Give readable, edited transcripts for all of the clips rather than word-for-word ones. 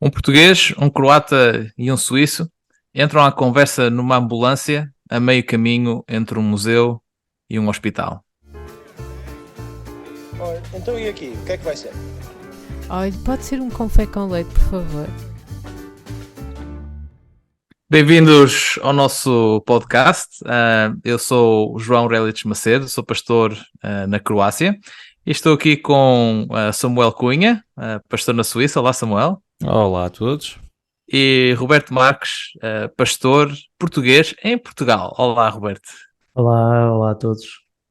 Um português, um croata e um suíço entram à conversa numa ambulância a meio caminho entre um museu e um hospital. Olha, então e aqui? O que é que vai ser? Olha, pode ser um café com leite, por favor. Bem-vindos ao nosso podcast. Eu sou o João Relics Macedo, sou pastor na Croácia e estou aqui com Samuel Cunha, pastor na Suíça. Olá, Samuel. Olá a todos. E Roberto Marques, pastor português em Portugal. Olá, Roberto. Olá a todos.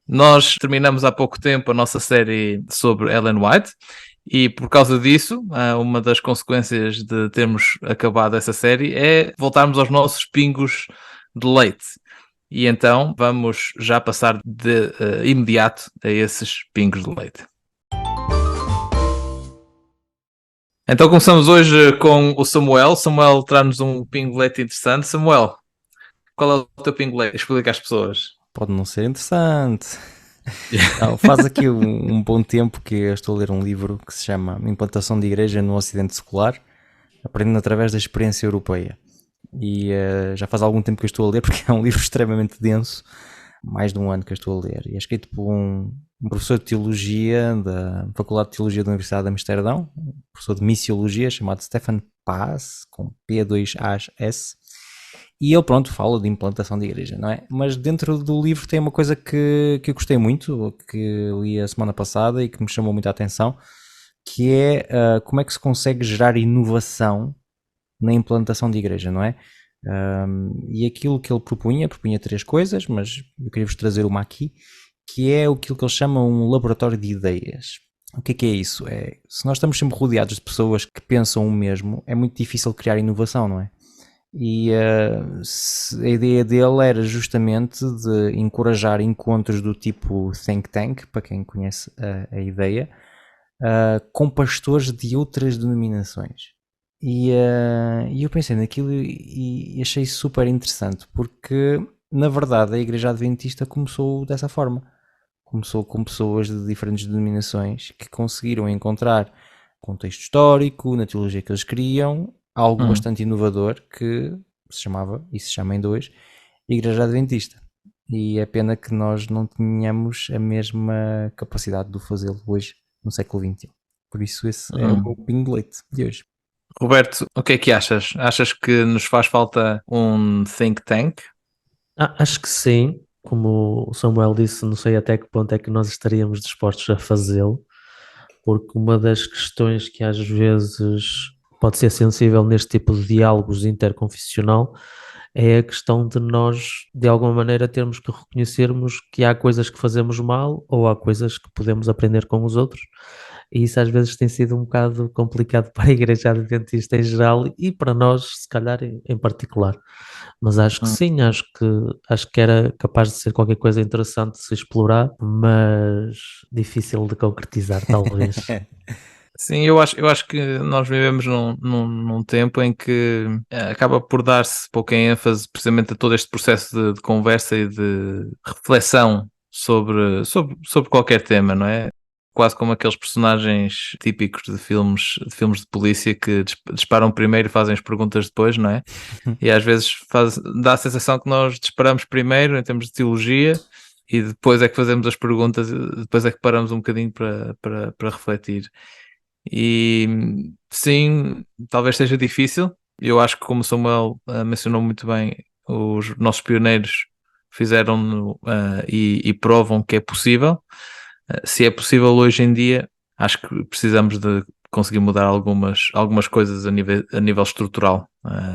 Nós terminamos há pouco tempo a nossa série sobre Ellen White e por causa disso, uma das consequências de termos acabado essa série é voltarmos aos nossos pingos de leite. E então vamos já passar de imediato a esses pingos de leite. Então começamos hoje com o Samuel. Samuel traz-nos um pingo de leite interessante. Samuel, qual é o teu pingo de leite? Explica às pessoas. Pode não ser interessante. Não, faz aqui um bom tempo que eu estou a ler um livro que se chama Implantação de Igreja no Ocidente Secular, aprendendo através da experiência europeia. E já faz algum tempo que eu estou a ler, porque é um livro extremamente denso, mais de um ano que eu estou a ler. E é escrito por um professor de Teologia da Faculdade de Teologia da Universidade de Amsterdão, um professor de Missiologia chamado Stefan Paz, com P2AS. E ele, pronto, fala de implantação de igreja, não é? Mas dentro do livro tem uma coisa que eu gostei muito, que li a semana passada e que me chamou muita atenção, que é como é que se consegue gerar inovação na implantação de igreja, não é? E aquilo que ele propunha três coisas, mas eu queria-vos trazer uma aqui, que é aquilo que ele chama um laboratório de ideias. O que é isso? Se nós estamos sempre rodeados de pessoas que pensam o mesmo, é muito difícil criar inovação, não é? E a ideia dele era justamente de encorajar encontros do tipo think tank, para quem conhece a ideia, com pastores de outras denominações. E eu pensei naquilo e achei super interessante, porque na verdade a Igreja Adventista começou dessa forma. Começou com pessoas de diferentes denominações que conseguiram encontrar contexto histórico, na teologia que eles queriam, algo bastante inovador que se chamava, e se chama em dois, Igreja Adventista. E é pena que nós não tenhamos a mesma capacidade de o fazê-lo hoje, no século XXI. Por isso esse é o meu pingo de leite de hoje. Roberto, o que é que achas? Achas que nos faz falta um think tank? Acho que sim, como o Samuel disse, não sei até que ponto é que nós estaríamos dispostos a fazê-lo, porque uma das questões que às vezes pode ser sensível neste tipo de diálogos interconfessional é a questão de nós, de alguma maneira, termos que reconhecermos que há coisas que fazemos mal ou há coisas que podemos aprender com os outros. E isso às vezes tem sido um bocado complicado para a Igreja Adventista em geral e para nós, se calhar, em particular. Mas acho que sim, acho que era capaz de ser qualquer coisa interessante de se explorar, mas difícil de concretizar, talvez. Sim, eu acho que nós vivemos num tempo em que acaba por dar-se pouca ênfase precisamente a todo este processo de conversa e de reflexão sobre qualquer tema, não é? Quase como aqueles personagens típicos de filmes de polícia que disparam primeiro e fazem as perguntas depois, não é? E às vezes dá a sensação que nós disparamos primeiro em termos de teologia e depois é que fazemos as perguntas, depois é que paramos um bocadinho para refletir. E sim, talvez seja difícil. Eu acho que, como o Samuel mencionou muito bem, os nossos pioneiros fizeram e provam que é possível. Se é possível hoje em dia, acho que precisamos de conseguir mudar algumas coisas a nível estrutural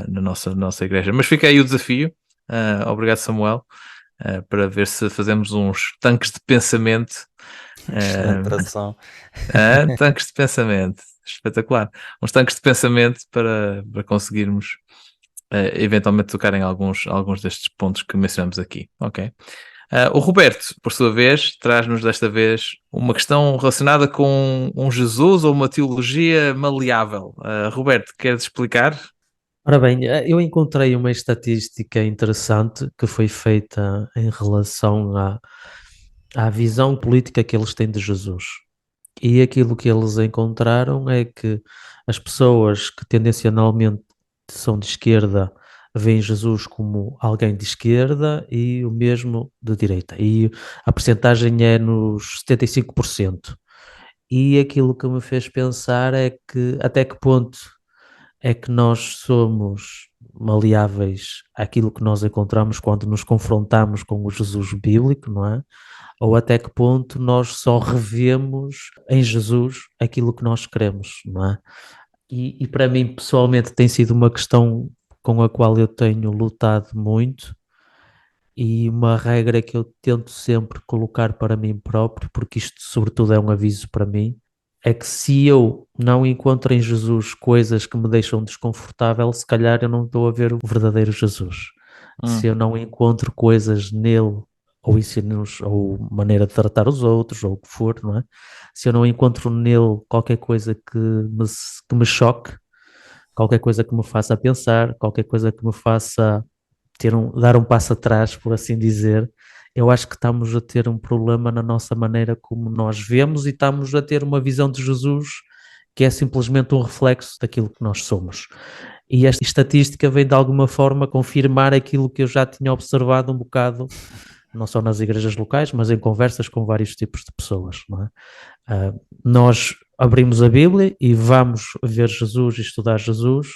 na nossa igreja. Mas fica aí o desafio. Obrigado, Samuel, para ver se fazemos uns tanques de pensamento. Excelente tradução. Tanques de pensamento, espetacular. Uns tanques de pensamento para conseguirmos eventualmente tocar em alguns destes pontos que mencionamos aqui. Ok. O Roberto, por sua vez, traz-nos desta vez uma questão relacionada com um Jesus ou uma teologia maleável. Roberto, queres explicar? Ora bem, eu encontrei uma estatística interessante que foi feita em relação à visão política que eles têm de Jesus. E aquilo que eles encontraram é que as pessoas que tendencionalmente são de esquerda veem Jesus como alguém de esquerda e o mesmo de direita. E a percentagem é nos 75%. E aquilo que me fez pensar é que até que ponto é que nós somos maleáveis àquilo que nós encontramos quando nos confrontamos com o Jesus bíblico, não é? Ou até que ponto nós só revemos em Jesus aquilo que nós queremos, não é? E para mim, pessoalmente, tem sido uma questão com a qual eu tenho lutado muito e uma regra que eu tento sempre colocar para mim próprio, porque isto, sobretudo, é um aviso para mim, é que se eu não encontro em Jesus coisas que me deixam desconfortável, se calhar eu não estou a ver o verdadeiro Jesus. Se eu não encontro coisas nele, ou ensinos, ou maneira de tratar os outros, ou o que for, não é? Se eu não encontro nele qualquer coisa que me choque, qualquer coisa que me faça pensar, qualquer coisa que me faça dar um passo atrás, por assim dizer, eu acho que estamos a ter um problema na nossa maneira como nós vemos e estamos a ter uma visão de Jesus que é simplesmente um reflexo daquilo que nós somos. E esta estatística vem de alguma forma confirmar aquilo que eu já tinha observado um bocado, não só nas igrejas locais, mas em conversas com vários tipos de pessoas, não é? Nós abrimos a Bíblia e vamos ver Jesus e estudar Jesus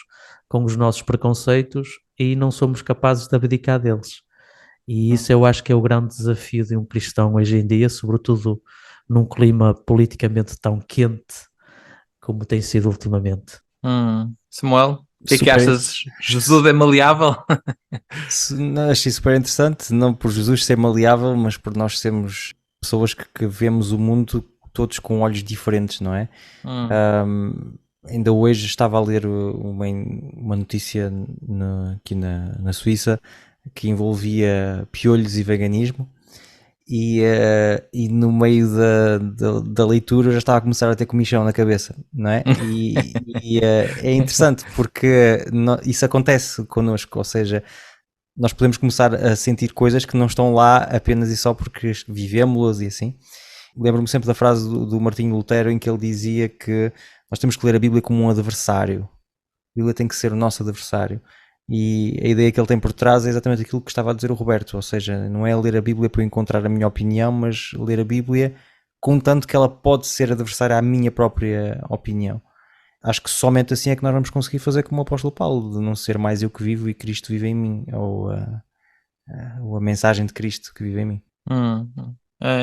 com os nossos preconceitos e não somos capazes de abdicar deles. E isso eu acho que é o grande desafio de um cristão hoje em dia, sobretudo num clima politicamente tão quente como tem sido ultimamente. Samuel, o que é que achas? Jesus é maleável? Achei super interessante, não por Jesus ser maleável, mas por nós sermos pessoas que vemos o mundo todos com olhos diferentes, não é? Ainda hoje estava a ler uma notícia aqui na Suíça que envolvia piolhos e veganismo e no meio da leitura eu já estava a começar a ter comichão na cabeça, não é? É interessante porque isso acontece connosco, ou seja, nós podemos começar a sentir coisas que não estão lá apenas e só porque vivemos-las e assim. Lembro-me sempre da frase do Martinho Lutero em que ele dizia que nós temos que ler a Bíblia como um adversário. A Bíblia tem que ser o nosso adversário. E a ideia que ele tem por trás é exatamente aquilo que estava a dizer o Roberto, ou seja, não é ler a Bíblia para eu encontrar a minha opinião, mas ler a Bíblia contanto que ela pode ser adversária à minha própria opinião. Acho que somente assim é que nós vamos conseguir fazer como o apóstolo Paulo, de não ser mais eu que vivo e Cristo vive em mim, ou a mensagem de Cristo que vive em mim.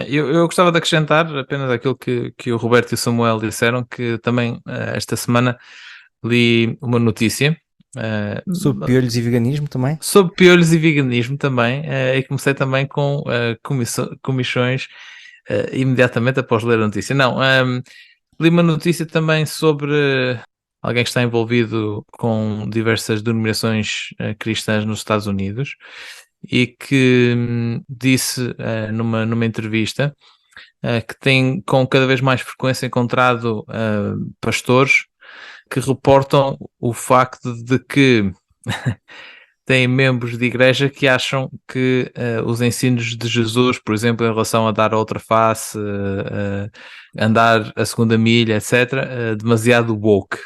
Eu gostava de acrescentar apenas aquilo que o Roberto e o Samuel disseram, que também esta semana li uma notícia sobre piolhos e veganismo também? Sobre piolhos e veganismo também, e comecei também com comichões imediatamente após ler a notícia. Não, li uma notícia também sobre alguém que está envolvido com diversas denominações cristãs nos Estados Unidos e que disse numa entrevista que tem com cada vez mais frequência encontrado pastores que reportam o facto de que têm membros de igreja que acham que os ensinos de Jesus, por exemplo, em relação a dar a outra face, andar a segunda milha, etc., demasiado woke.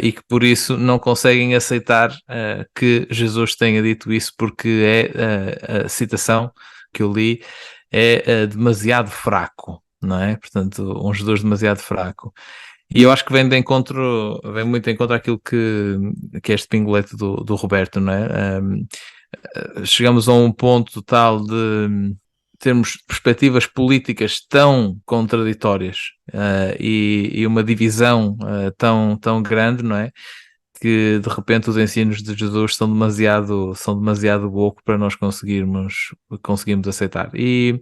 E que por isso não conseguem aceitar que Jesus tenha dito isso, porque a citação que eu li é demasiado fraco, não é? Portanto, um Jesus demasiado fraco. E eu acho que vem muito de encontro àquilo que é este pingolete do Roberto, não é? Chegamos a um ponto tal de termos perspectivas políticas tão contraditórias e uma divisão tão grande, não é? Que de repente os ensinos de Jesus são demasiado pouco para nós conseguirmos aceitar. E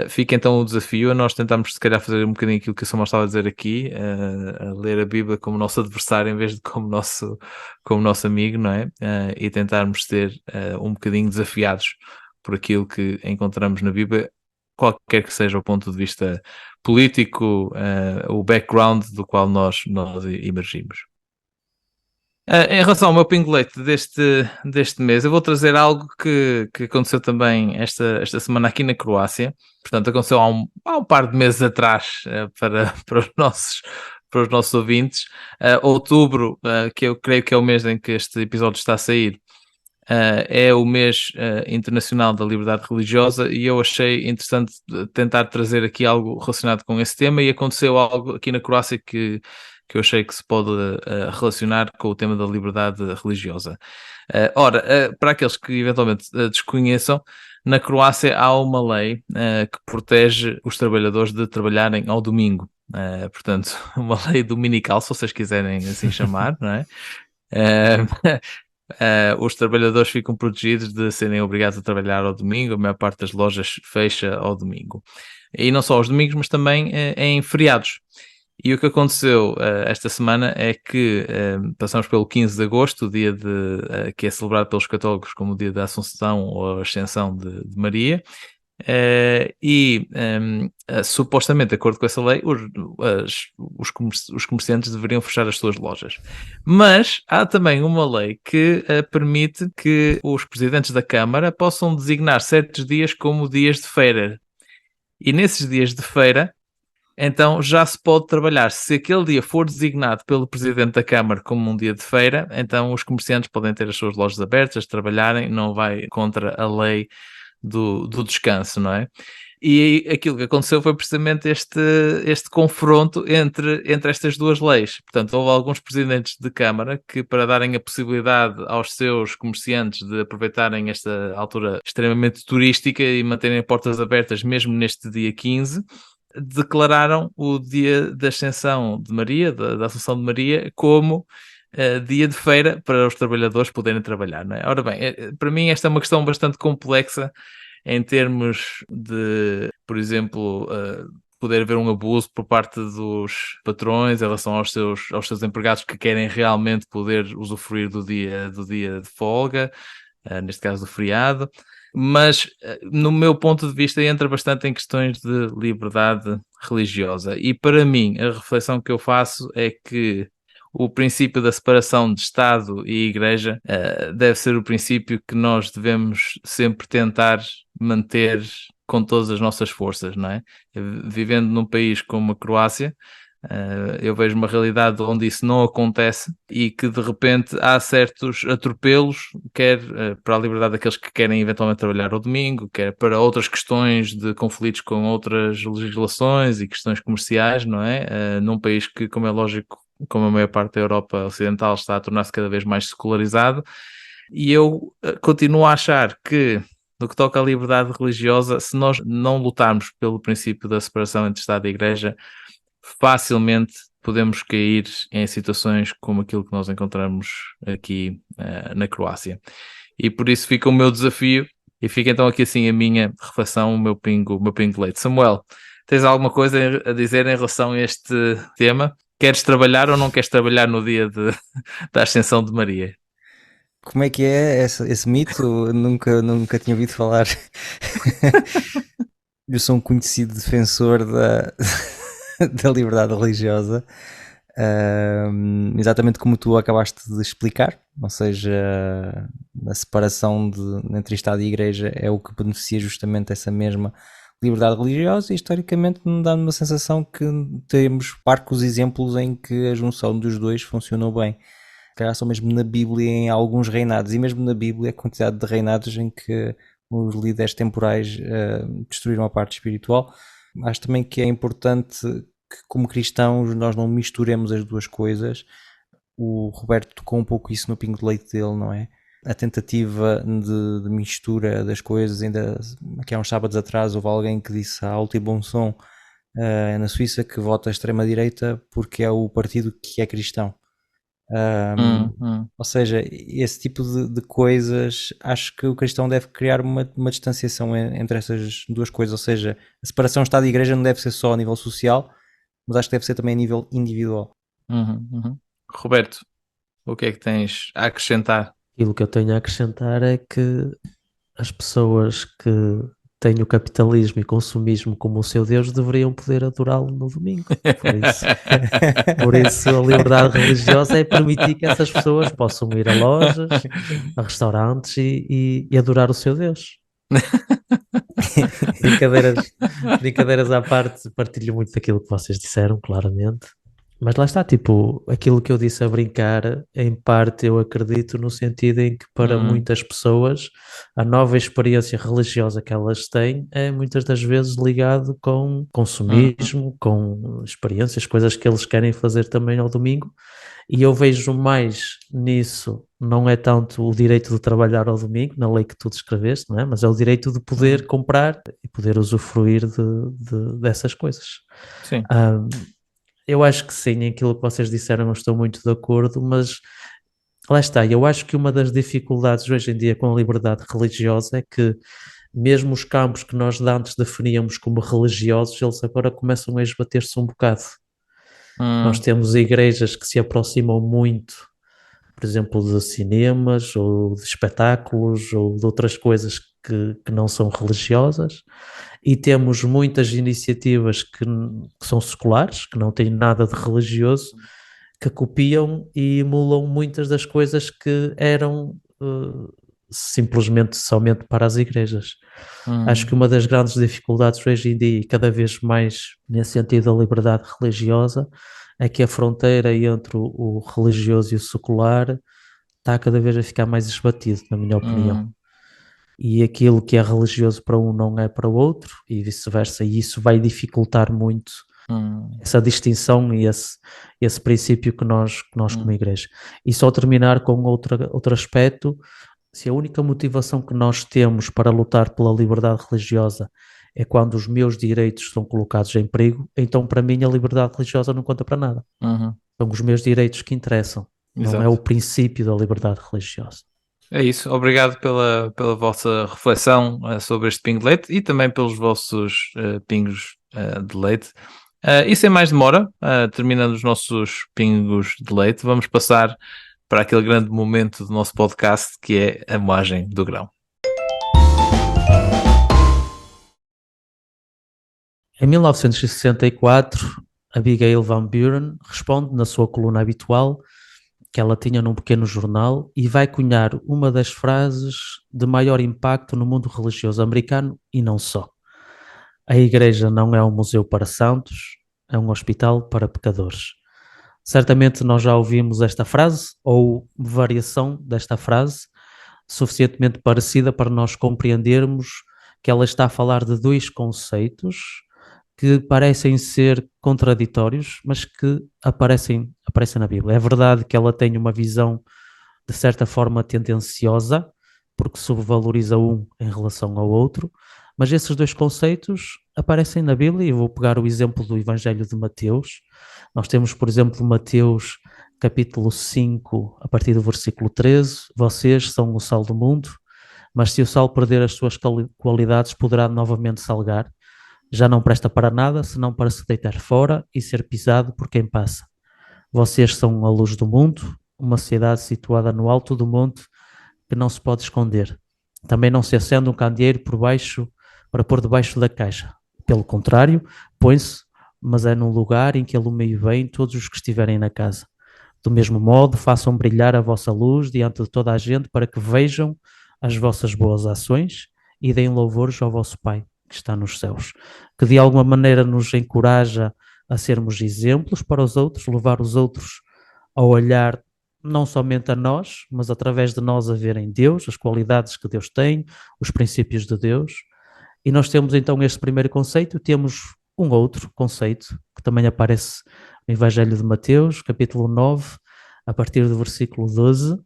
fica então o desafio a nós tentarmos se calhar fazer um bocadinho aquilo que o Samuel estava a dizer aqui, a ler a Bíblia como nosso adversário em vez de como nosso amigo, não é? E tentarmos ser um bocadinho desafiados por aquilo que encontramos na Bíblia, qualquer que seja o ponto de vista político, o background do qual nós emergimos. Em relação ao meu pingolete deste mês, eu vou trazer algo que aconteceu também esta semana aqui na Croácia. Portanto, aconteceu há um par de meses atrás para para os nossos ouvintes. Outubro, que eu creio que é o mês em que este episódio está a sair, é o mês internacional da liberdade religiosa, e eu achei interessante tentar trazer aqui algo relacionado com esse tema, e aconteceu algo aqui na Croácia que eu achei que se pode relacionar com o tema da liberdade religiosa. Para aqueles que eventualmente desconheçam, na Croácia há uma lei que protege os trabalhadores de trabalharem ao domingo. Portanto, uma lei dominical, se vocês quiserem assim chamar, não é? Os trabalhadores ficam protegidos de serem obrigados a trabalhar ao domingo. A maior parte das lojas fecha ao domingo. E não só aos domingos, mas também em feriados. E o que aconteceu esta semana é que passamos pelo 15 de agosto, o dia que é celebrado pelos católicos como o dia da Assunção ou a Ascensão de Maria, supostamente, de acordo com essa lei, os comerciantes deveriam fechar as suas lojas. Mas há também uma lei que permite que os presidentes da Câmara possam designar certos dias como dias de feira. E nesses dias de feira, então já se pode trabalhar. Se aquele dia for designado pelo Presidente da Câmara como um dia de feira, então os comerciantes podem ter as suas lojas abertas, trabalharem, não vai contra a lei do descanso, não é? E aquilo que aconteceu foi precisamente este confronto entre estas duas leis. Portanto, houve alguns presidentes de Câmara que, para darem a possibilidade aos seus comerciantes de aproveitarem esta altura extremamente turística e manterem portas abertas mesmo neste dia 15, declararam o dia da Ascensão de Maria, da Assunção de Maria, como dia de feira para os trabalhadores poderem trabalhar, não é? Ora bem, para mim esta é uma questão bastante complexa em termos de, por exemplo, poder haver um abuso por parte dos patrões em relação aos seus empregados que querem realmente poder usufruir do dia de folga, neste caso do feriado. Mas, no meu ponto de vista, entra bastante em questões de liberdade religiosa. E, para mim, a reflexão que eu faço é que o princípio da separação de Estado e Igreja deve ser o princípio que nós devemos sempre tentar manter com todas as nossas forças, não é? Vivendo num país como a Croácia, eu vejo uma realidade onde isso não acontece e que de repente há certos atropelos, quer para a liberdade daqueles que querem eventualmente trabalhar ao domingo, quer para outras questões de conflitos com outras legislações e questões comerciais, não é? Num país que, como é lógico, como a maior parte da Europa Ocidental, está a tornar-se cada vez mais secularizado, e eu continuo a achar que, no que toca à liberdade religiosa, se nós não lutarmos pelo princípio da separação entre Estado e Igreja, facilmente podemos cair em situações como aquilo que nós encontramos aqui na Croácia. E por isso fica o meu desafio, e fica então aqui assim a minha reflexão, o meu pingo de leite. Samuel, tens alguma coisa a dizer em relação a este tema? Queres trabalhar ou não queres trabalhar no dia da Ascensão de Maria? Como é que é esse mito? Nunca tinha ouvido falar. Eu sou um conhecido defensor da liberdade religiosa, exatamente como tu acabaste de explicar, ou seja, a separação entre Estado e Igreja é o que beneficia justamente essa mesma liberdade religiosa, e historicamente me dá uma sensação que temos parcos exemplos em que a junção dos dois funcionou bem. Se calhar só mesmo na Bíblia, em alguns reinados, e mesmo na Bíblia a quantidade de reinados em que os líderes temporais destruíram a parte espiritual. Acho também que é importante que, como cristãos, nós não misturemos as duas coisas. O Roberto tocou um pouco isso no pingo de leite dele, não é? A tentativa de mistura das coisas. Ainda aqui há uns sábados atrás houve alguém que disse a alto e bom som na Suíça que vota a extrema-direita porque é o partido que é cristão. Ou seja, esse tipo de coisas, acho que o cristão deve criar uma distanciação entre essas duas coisas. Ou seja, a separação Estado e Igreja não deve ser só a nível social, mas acho que deve ser também a nível individual. Roberto, o que é que tens a acrescentar? Aquilo que eu tenho a acrescentar é que as pessoas que têm o capitalismo e consumismo como o seu Deus deveriam poder adorá-lo no domingo. Por isso a liberdade religiosa é permitir que essas pessoas possam ir a lojas, a restaurantes e adorar o seu Deus. Brincadeiras à parte, partilho muito daquilo que vocês disseram, claramente. Mas lá está, tipo, aquilo que eu disse a brincar, em parte eu acredito no sentido em que para Hum, muitas pessoas a nova experiência religiosa que elas têm é muitas das vezes ligado com hum, consumismo, com experiências, coisas que eles querem fazer também ao domingo. E eu vejo mais nisso, não é tanto o direito de trabalhar ao domingo, na lei que tu descreveste, não é? Mas é o direito de poder hum. comprar e poder usufruir dessas coisas. Sim. Ah, eu acho que sim, em aquilo que vocês disseram, eu estou muito de acordo, mas lá está, eu acho que uma das dificuldades hoje em dia com a liberdade religiosa é que mesmo os campos que nós de antes definíamos como religiosos, eles agora começam a esbater-se um bocado. Nós Hum, temos igrejas que se aproximam muito, por exemplo, de cinemas ou de espetáculos ou de outras coisas que não são religiosas, e temos muitas iniciativas que são seculares, que não têm nada de religioso, que copiam e emulam muitas das coisas que eram simplesmente somente para as igrejas. Acho que hum, uma das grandes dificuldades hoje em dia, e cada vez mais nesse sentido da liberdade religiosa, é que a fronteira entre o religioso e o secular está cada vez a ficar mais esbatido, na minha opinião. hum, E aquilo que é religioso para um não é para o outro, e vice-versa, e isso vai dificultar muito hum, essa distinção e esse princípio que nós como hum, igreja. E só terminar com outro aspecto, se a única motivação que nós temos para lutar pela liberdade religiosa é quando os meus direitos são colocados em perigo, então para mim a liberdade religiosa não conta para nada. uhum. São os meus direitos que interessam, não é o Exato. princípio da liberdade religiosa. É isso. Obrigado pela vossa reflexão sobre este pingo de leite e também pelos vossos pingos de leite. E sem mais demora, terminando os nossos pingos de leite, vamos passar para aquele grande momento do nosso podcast que é a moagem do grão. Em 1964, Abigail Van Buren responde na sua coluna habitual que ela tinha num pequeno jornal e vai cunhar uma das frases de maior impacto no mundo religioso americano e não só. A igreja não é um museu para santos, é um hospital para pecadores. Certamente nós já ouvimos esta frase ou variação desta frase, suficientemente parecida para nós compreendermos que ela está a falar de dois conceitos que parecem ser contraditórios, mas que aparecem na Bíblia. É verdade que ela tem uma visão de certa forma tendenciosa, porque subvaloriza um em relação ao outro, mas esses dois conceitos aparecem na Bíblia, e eu vou pegar o exemplo do Evangelho de Mateus. Nós temos, por exemplo, Mateus capítulo 5, a partir do versículo 13: vocês são o sal do mundo, mas se o sal perder as suas qualidades, poderá novamente salgar. Já não presta para nada, senão para se deitar fora e ser pisado por quem passa. Vocês são a luz do mundo, uma cidade situada no alto do monte que não se pode esconder. Também não se acende um candeeiro por baixo para pôr debaixo da caixa. Pelo contrário, põe-se, mas é num lugar em que alumeie bem todos os que estiverem na casa. Do mesmo modo, façam brilhar a vossa luz diante de toda a gente para que vejam as vossas boas ações e deem louvores ao vosso Pai que está nos céus, que de alguma maneira nos encoraja a sermos exemplos para os outros, levar os outros a olhar não somente a nós, mas através de nós a verem Deus, as qualidades que Deus tem, os princípios de Deus. E nós temos então este primeiro conceito, temos um outro conceito que também aparece no Evangelho de Mateus, capítulo 9, a partir do versículo 12.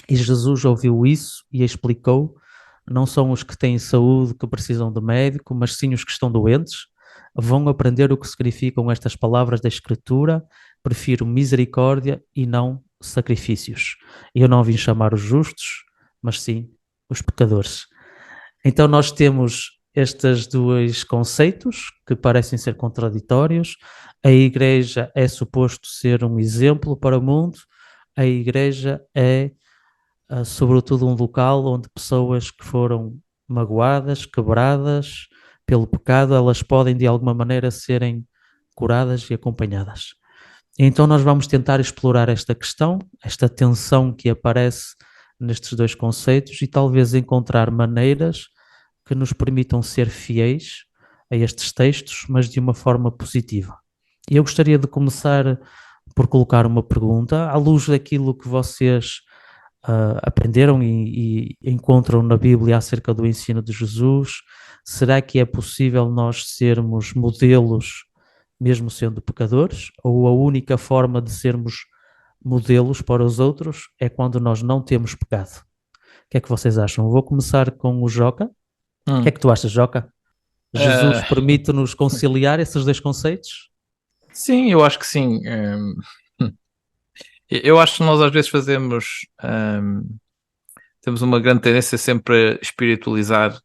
E Jesus ouviu isso e explicou: não são os que têm saúde que precisam de médico, mas sim os que estão doentes. Vão aprender o que significam estas palavras da Escritura: prefiro misericórdia e não sacrifícios. Eu não vim chamar os justos, mas sim os pecadores. Então nós temos estes dois conceitos que parecem ser contraditórios. A igreja é suposto ser um exemplo para o mundo. A igreja é sobretudo um local onde pessoas que foram magoadas, quebradas pelo pecado, elas podem de alguma maneira serem curadas e acompanhadas. Então nós vamos tentar explorar esta questão, esta tensão que aparece nestes dois conceitos e talvez encontrar maneiras que nos permitam ser fiéis a estes textos, mas de uma forma positiva. E eu gostaria de começar por colocar uma pergunta à luz daquilo que vocês aprenderam e encontram na Bíblia acerca do ensino de Jesus. Será que é possível nós sermos modelos mesmo sendo pecadores? Ou a única forma de sermos modelos para os outros é quando nós não temos pecado? O que é que vocês acham? Vou começar com o Joca. O que é que tu achas, Joca? Jesus permite-nos conciliar esses dois conceitos? Sim, eu acho que sim. Eu acho que nós às vezes temos uma grande tendência sempre a espiritualizar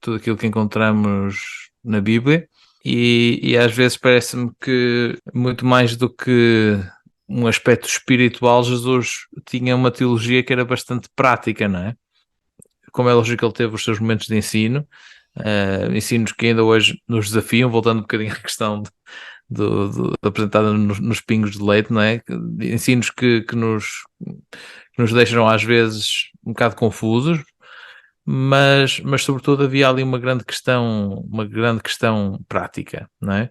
tudo aquilo que encontramos na Bíblia e às vezes parece-me que muito mais do que um aspecto espiritual, Jesus tinha uma teologia que era bastante prática, não é? Como é lógico, ele teve os seus momentos de ensino, ensinos que ainda hoje nos desafiam, voltando um bocadinho à questão apresentada nos pingos de leite, não é? Ensinos que nos deixam às vezes um bocado confusos, mas sobretudo havia ali uma grande questão prática, não é?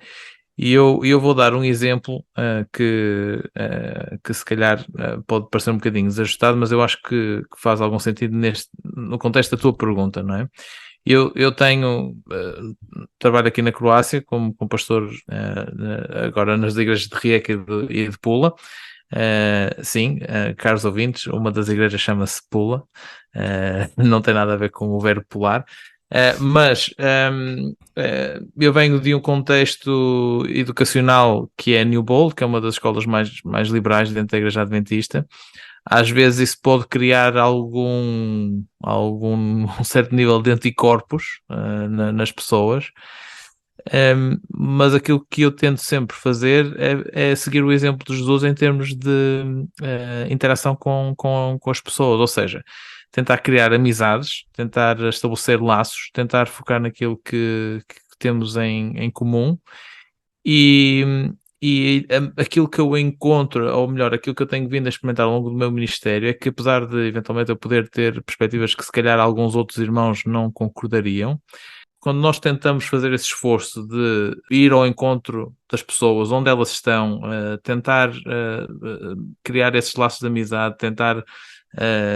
E eu vou dar um exemplo que se calhar pode parecer um bocadinho desajustado, mas eu acho que faz algum sentido no contexto da tua pergunta, não é? Eu trabalho aqui na Croácia como pastor agora nas igrejas de Rijeka e de Pula. Sim, caros ouvintes, uma das igrejas chama-se Pula, não tem nada a ver com o verbo pular. Mas eu venho de um contexto educacional que é New Bold, que é uma das escolas mais liberais dentro da Igreja Adventista. Às vezes isso pode criar um certo nível de anticorpos nas pessoas. Mas aquilo que eu tento sempre fazer é seguir o exemplo de Jesus em termos de interação com as pessoas, ou seja, tentar criar amizades, tentar estabelecer laços, tentar focar naquilo que temos em comum e aquilo que eu encontro, ou melhor, aquilo que eu tenho vindo a experimentar ao longo do meu ministério é que apesar de eventualmente eu poder ter perspectivas que se calhar alguns outros irmãos não concordariam, quando nós tentamos fazer esse esforço de ir ao encontro das pessoas, onde elas estão, tentar criar esses laços de amizade, tentar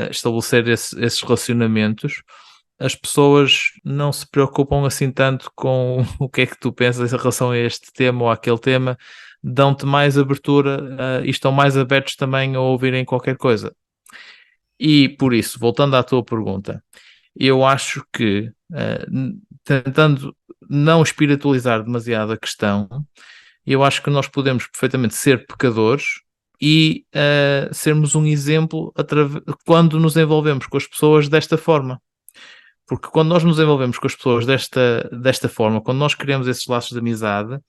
estabelecer esses relacionamentos, as pessoas não se preocupam assim tanto com o que é que tu pensas em relação a este tema ou àquele tema, dão-te mais abertura e estão mais abertos também a ouvirem qualquer coisa. E por isso, voltando à tua pergunta, eu acho que tentando não espiritualizar demasiado a questão, eu acho que nós podemos perfeitamente ser pecadores e sermos um exemplo quando nos envolvemos com as pessoas desta forma. Porque quando nós nos envolvemos com as pessoas desta forma, quando nós criamos esses laços de amizade,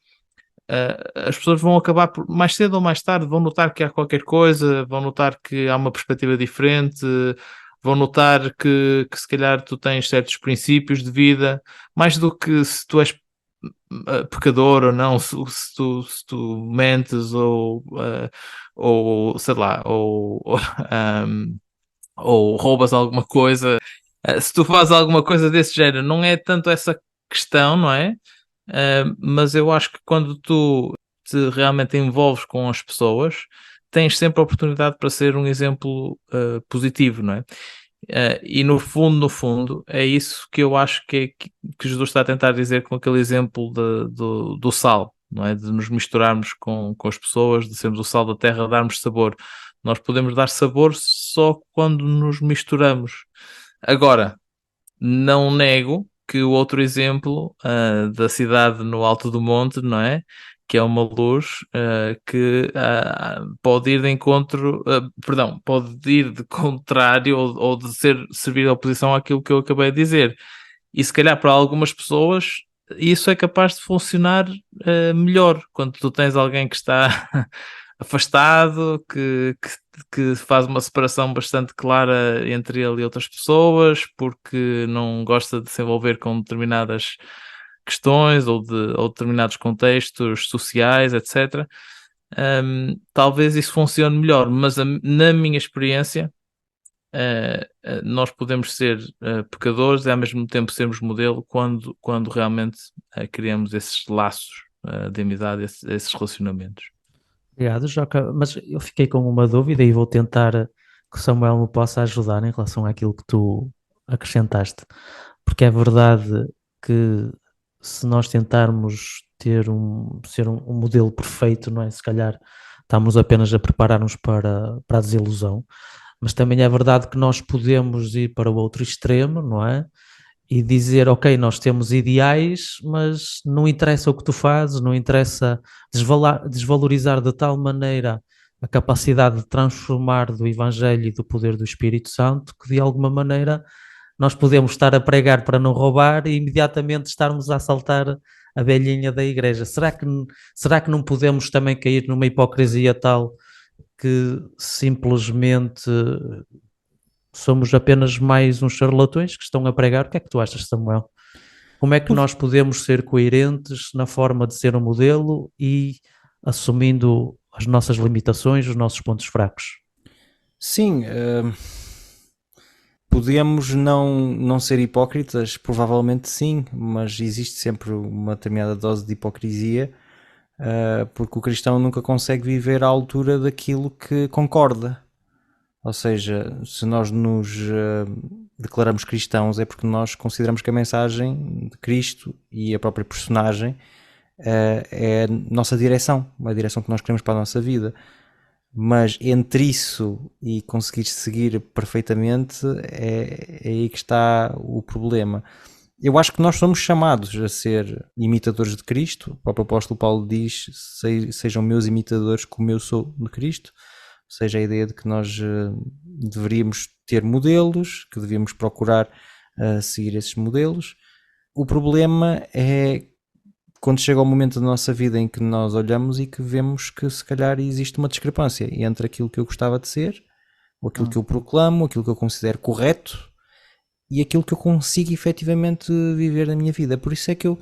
as pessoas vão acabar mais cedo ou mais tarde, vão notar que há qualquer coisa, vão notar que há uma perspectiva diferente, vão notar que se calhar tu tens certos princípios de vida, mais do que se tu és pecador ou não, se tu mentes ou sei lá, ou roubas alguma coisa. Se tu fazes alguma coisa desse género, não é tanto essa questão, não é? Mas eu acho que quando tu te realmente envolves com as pessoas, tens sempre a oportunidade para ser um exemplo positivo, não é? E no fundo, é isso que eu acho que Jesus está a tentar dizer com aquele exemplo do sal, não é? De nos misturarmos com as pessoas, de sermos o sal da terra, darmos sabor. Nós podemos dar sabor só quando nos misturamos. Agora, não nego que o outro exemplo da cidade no alto do monte, não é? Que é uma luz que pode ir de encontro, perdão, pode ir de contrário ou de servir de oposição àquilo que eu acabei de dizer. E se calhar para algumas pessoas isso é capaz de funcionar melhor quando tu tens alguém que está afastado, que faz uma separação bastante clara entre ele e outras pessoas, porque não gosta de se envolver com determinadas questões ou determinados contextos sociais, etc. Talvez isso funcione melhor, mas na minha experiência, nós podemos ser pecadores e ao mesmo tempo sermos modelo quando realmente criamos esses laços de amizade, esses relacionamentos. Obrigado, Joca. Mas eu fiquei com uma dúvida e vou tentar que o Samuel me possa ajudar em relação àquilo que tu acrescentaste. Porque é verdade que se nós tentarmos ser um modelo perfeito, não é? Se calhar estamos apenas a preparar-nos para a desilusão. Mas também é verdade que nós podemos ir para o outro extremo, não é? E dizer, ok, nós temos ideais, mas não interessa o que tu fazes, não interessa desvalorizar de tal maneira a capacidade de transformar do Evangelho e do poder do Espírito Santo, que de alguma maneira nós podemos estar a pregar para não roubar e imediatamente estarmos a assaltar a velhinha da igreja. Será que não podemos também cair numa hipocrisia tal que simplesmente somos apenas mais uns charlatões que estão a pregar? O que é que tu achas, Samuel? Como é que nós podemos ser coerentes na forma de ser um modelo e assumindo as nossas limitações, os nossos pontos fracos? Sim, podemos não ser hipócritas, provavelmente sim, mas existe sempre uma determinada dose de hipocrisia, porque o cristão nunca consegue viver à altura daquilo que concorda. Ou seja, se nós nos declaramos cristãos é porque nós consideramos que a mensagem de Cristo e a própria personagem é a nossa direção, a direção que nós queremos para a nossa vida. Mas entre isso e conseguir seguir perfeitamente é aí que está o problema. Eu acho que nós somos chamados a ser imitadores de Cristo. O próprio apóstolo Paulo diz: sejam meus imitadores como eu sou de Cristo. Ou seja, a ideia de que nós deveríamos ter modelos, que devíamos procurar seguir esses modelos. O problema é quando chega o momento da nossa vida em que nós olhamos e que vemos que se calhar existe uma discrepância entre aquilo que eu gostava de ser, ou aquilo que eu proclamo, aquilo que eu considero correto e aquilo que eu consigo efetivamente viver na minha vida. Por isso é que eu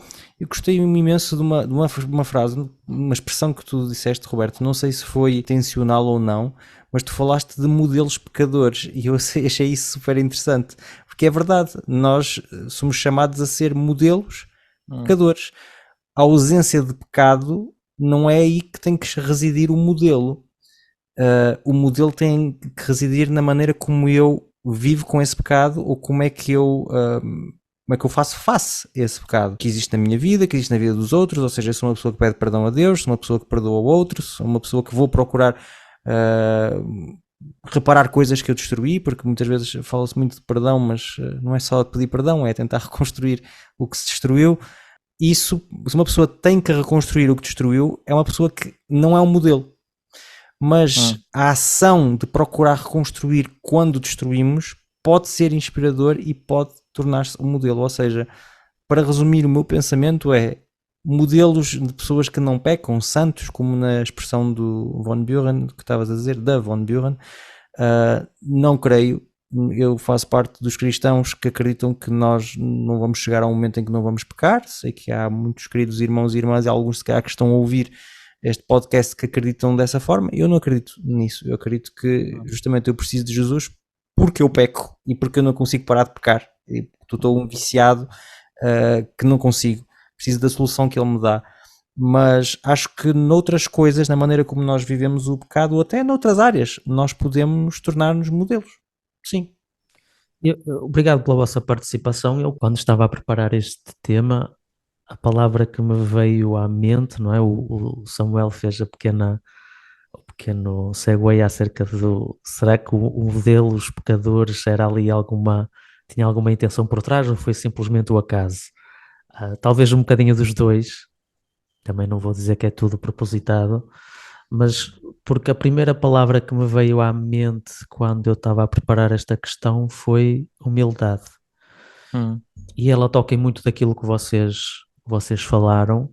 gostei imenso de uma frase, uma expressão que tu disseste, Roberto. Não sei se foi intencional ou não, mas tu falaste de modelos pecadores e eu achei isso super interessante, porque é verdade, nós somos chamados a ser modelos pecadores. A ausência de pecado não é aí que tem que residir o modelo. O modelo tem que residir na maneira como eu vivo com esse pecado, ou como é que eu faço face a esse pecado que existe na minha vida, que existe na vida dos outros. Ou seja, sou uma pessoa que pede perdão a Deus, sou uma pessoa que perdoa o outro, sou uma pessoa que vou procurar reparar coisas que eu destruí, porque muitas vezes fala-se muito de perdão, mas não é só pedir perdão, é tentar reconstruir o que se destruiu. Isso, se uma pessoa tem que reconstruir o que destruiu, é uma pessoa que não é um modelo. Mas a ação de procurar reconstruir quando destruímos pode ser inspirador e pode tornar-se um modelo. Ou seja, para resumir, o meu pensamento é modelos de pessoas que não pecam, santos, como na expressão do Von Buren, que estavas a dizer, da Von Buren, não creio. Eu faço parte dos cristãos que acreditam que nós não vamos chegar a um momento em que não vamos pecar. Sei que há muitos queridos irmãos e irmãs, e alguns se calhar que estão a ouvir este podcast que acreditam dessa forma. Eu não acredito nisso. Eu acredito que justamente eu preciso de Jesus porque eu peco e porque eu não consigo parar de pecar. Estou um viciado que não consigo. Preciso da solução que ele me dá. Mas acho que noutras coisas, na maneira como nós vivemos o pecado, ou até noutras áreas, nós podemos tornar-nos modelos. Sim. Obrigado pela vossa participação. Eu, quando estava a preparar este tema, a palavra que me veio à mente, não é? O Samuel fez o pequeno segue acerca do... Será que o modelo, os pecadores, era ali tinha alguma intenção por trás, ou foi simplesmente o acaso? Talvez um bocadinho dos dois. Também não vou dizer que é tudo propositado, mas porque a primeira palavra que me veio à mente quando eu estava a preparar esta questão foi humildade. E ela toca em muito daquilo que vocês falaram,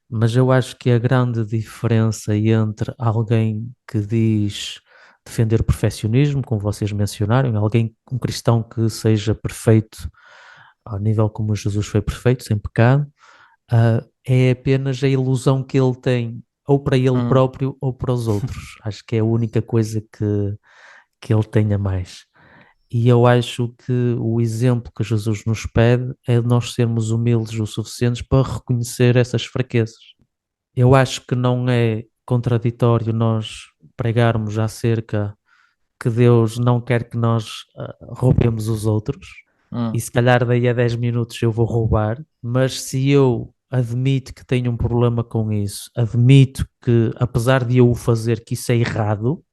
mas eu acho que a grande diferença entre alguém que diz defender o perfeccionismo, como vocês mencionaram, um cristão que seja perfeito ao nível como Jesus foi perfeito, sem pecado, é apenas a ilusão que ele tem, ou para ele próprio ou para os outros. Acho que é a única coisa que ele tenha mais. E eu acho que o exemplo que Jesus nos pede é nós sermos humildes o suficientes para reconhecer essas fraquezas. Eu acho que não é contraditório nós pregarmos acerca que Deus não quer que nós roubemos os outros, e se calhar daí a 10 minutos eu vou roubar, mas se eu admito que tenho um problema com isso, admito que apesar de eu o fazer, que isso é errado,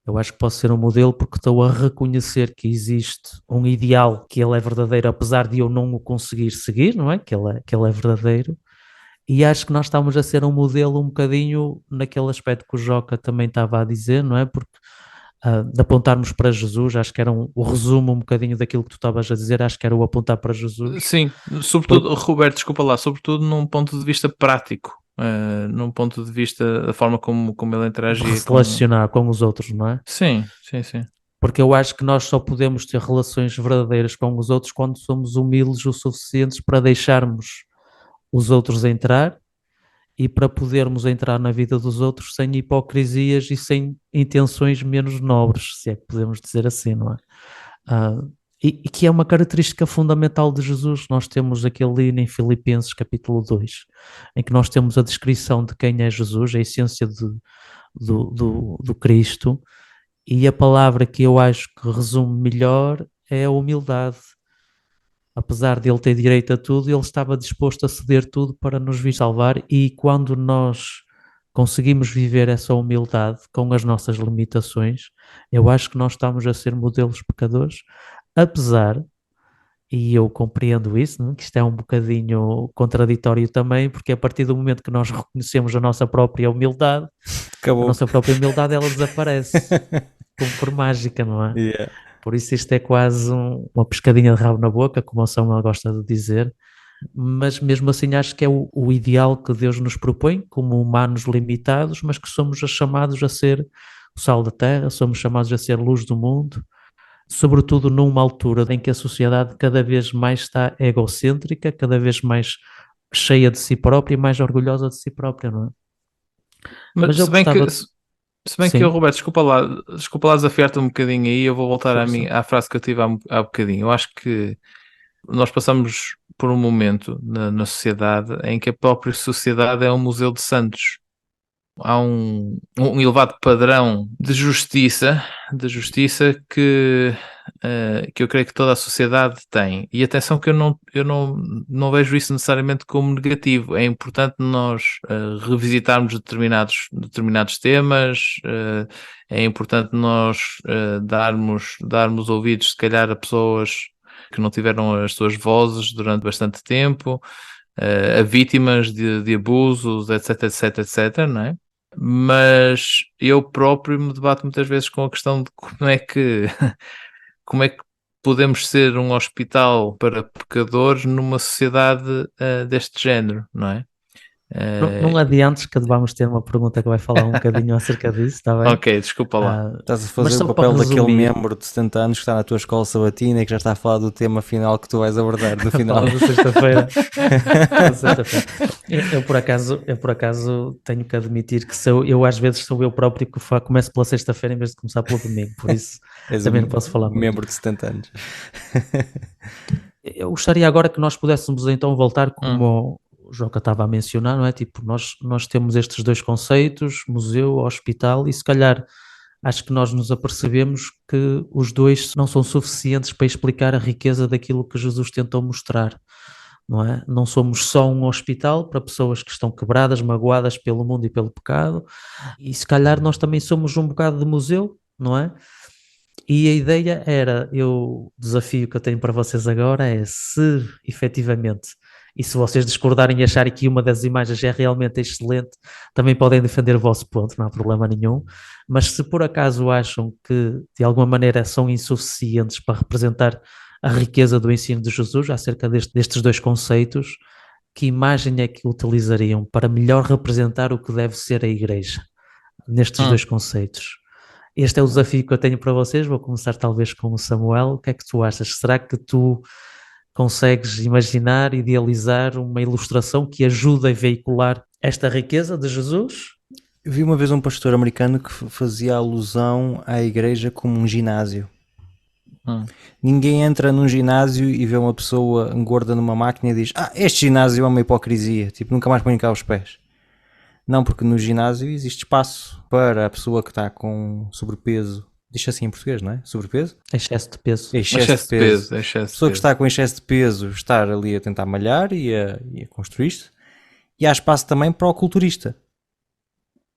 eu acho que posso ser um modelo porque estou a reconhecer que existe um ideal, que ele é verdadeiro, apesar de eu não o conseguir seguir, não é? Que ele é verdadeiro. E acho que nós estamos a ser um modelo um bocadinho naquele aspecto que o Joca também estava a dizer, não é? Porque de apontarmos para Jesus, acho que era o resumo um bocadinho daquilo que tu estavas a dizer, acho que era o apontar para Jesus. Sim, sobretudo, Roberto, desculpa lá, sobretudo num ponto de vista prático, num ponto de vista da forma como ele interagia Se relacionar com os outros, não é? Sim. Porque eu acho que nós só podemos ter relações verdadeiras com os outros quando somos humildes o suficientes para deixarmos os outros entrar e para podermos entrar na vida dos outros sem hipocrisias e sem intenções menos nobres, se é que podemos dizer assim, não é? E que é uma característica fundamental de Jesus. Nós temos aquele hino em Filipenses capítulo 2, em que nós temos a descrição de quem é Jesus, a essência do Cristo, e a palavra que eu acho que resume melhor é a humildade. Apesar de ele ter direito a tudo, ele estava disposto a ceder tudo para nos vir salvar, e quando nós conseguimos viver essa humildade com as nossas limitações, eu acho que nós estamos a ser modelos pecadores, apesar, e eu compreendo isso, não? Que isto é um bocadinho contraditório também, porque a partir do momento que nós reconhecemos a nossa própria humildade, Acabou. a nossa própria humildade ela desaparece, como por mágica, não é? Yeah. Por isso isto é quase uma pescadinha de rabo na boca, como o Samuel gosta de dizer, mas mesmo assim acho que é o ideal que Deus nos propõe, como humanos limitados, mas que somos chamados a ser o sal da terra, somos chamados a ser luz do mundo, sobretudo numa altura em que a sociedade cada vez mais está egocêntrica, cada vez mais cheia de si própria e mais orgulhosa de si própria, não é? Mas eu se bem gostava... se bem que Sim. eu, Roberto, desculpa lá desafiar-te um bocadinho aí, eu vou voltar à frase que eu tive há bocadinho. Eu acho que nós passamos por um momento na sociedade em que a própria sociedade é um museu de santos. Há um elevado padrão de justiça que eu creio que toda a sociedade tem. E atenção que eu não vejo isso necessariamente como negativo. É importante nós revisitarmos determinados temas, é importante nós darmos ouvidos, se calhar, a pessoas que não tiveram as suas vozes durante bastante tempo, a vítimas de abusos, etc, não é? Mas eu próprio me debato muitas vezes com a questão de como é que podemos ser um hospital para pecadores numa sociedade deste género, não é? Não adiantes que vamos ter uma pergunta que vai falar um bocadinho acerca disso, está bem? Ok, desculpa lá. Estás a fazer o papel daquele membro de 70 anos que está na tua escola sabatina e que já está a falar do tema final que tu vais abordar no final. Da sexta-feira. Eu por acaso tenho que admitir que eu às vezes sou eu próprio que começo pela sexta-feira em vez de começar pelo domingo, por isso também não posso falar muito. Membro de 70 anos. Eu gostaria agora que nós pudéssemos então voltar como o Joca estava a mencionar, não é? Tipo, nós temos estes dois conceitos, museu, hospital, e se calhar acho que nós nos apercebemos que os dois não são suficientes para explicar a riqueza daquilo que Jesus tentou mostrar, não é? Não somos só um hospital para pessoas que estão quebradas, magoadas pelo mundo e pelo pecado, e se calhar nós também somos um bocado de museu, não é? E a ideia era, o desafio que eu tenho para vocês agora é se efetivamente, e se vocês discordarem e acharem que uma das imagens é realmente excelente, também podem defender o vosso ponto, não há problema nenhum, mas se por acaso acham que de alguma maneira são insuficientes para representar a riqueza do ensino de Jesus acerca destes dois conceitos, que imagem é que utilizariam para melhor representar o que deve ser a Igreja nestes dois conceitos? Este é o desafio que eu tenho para vocês. Vou começar talvez com o Samuel. O que é que tu achas? Será que tu consegues imaginar, idealizar uma ilustração que ajude a veicular esta riqueza de Jesus? Eu vi uma vez um pastor americano que fazia alusão à igreja como um ginásio. Ninguém entra num ginásio e vê uma pessoa gorda numa máquina e diz: este ginásio é uma hipocrisia, tipo, nunca mais põe cá os pés. Não, porque no ginásio existe espaço para a pessoa que está com sobrepeso, diz assim em português, não é? Sobrepeso? Excesso de peso. Excesso de peso. A Excesso de pessoa que peso. está com excesso de peso estar ali a tentar malhar e a construir-se. E há espaço também para o culturista.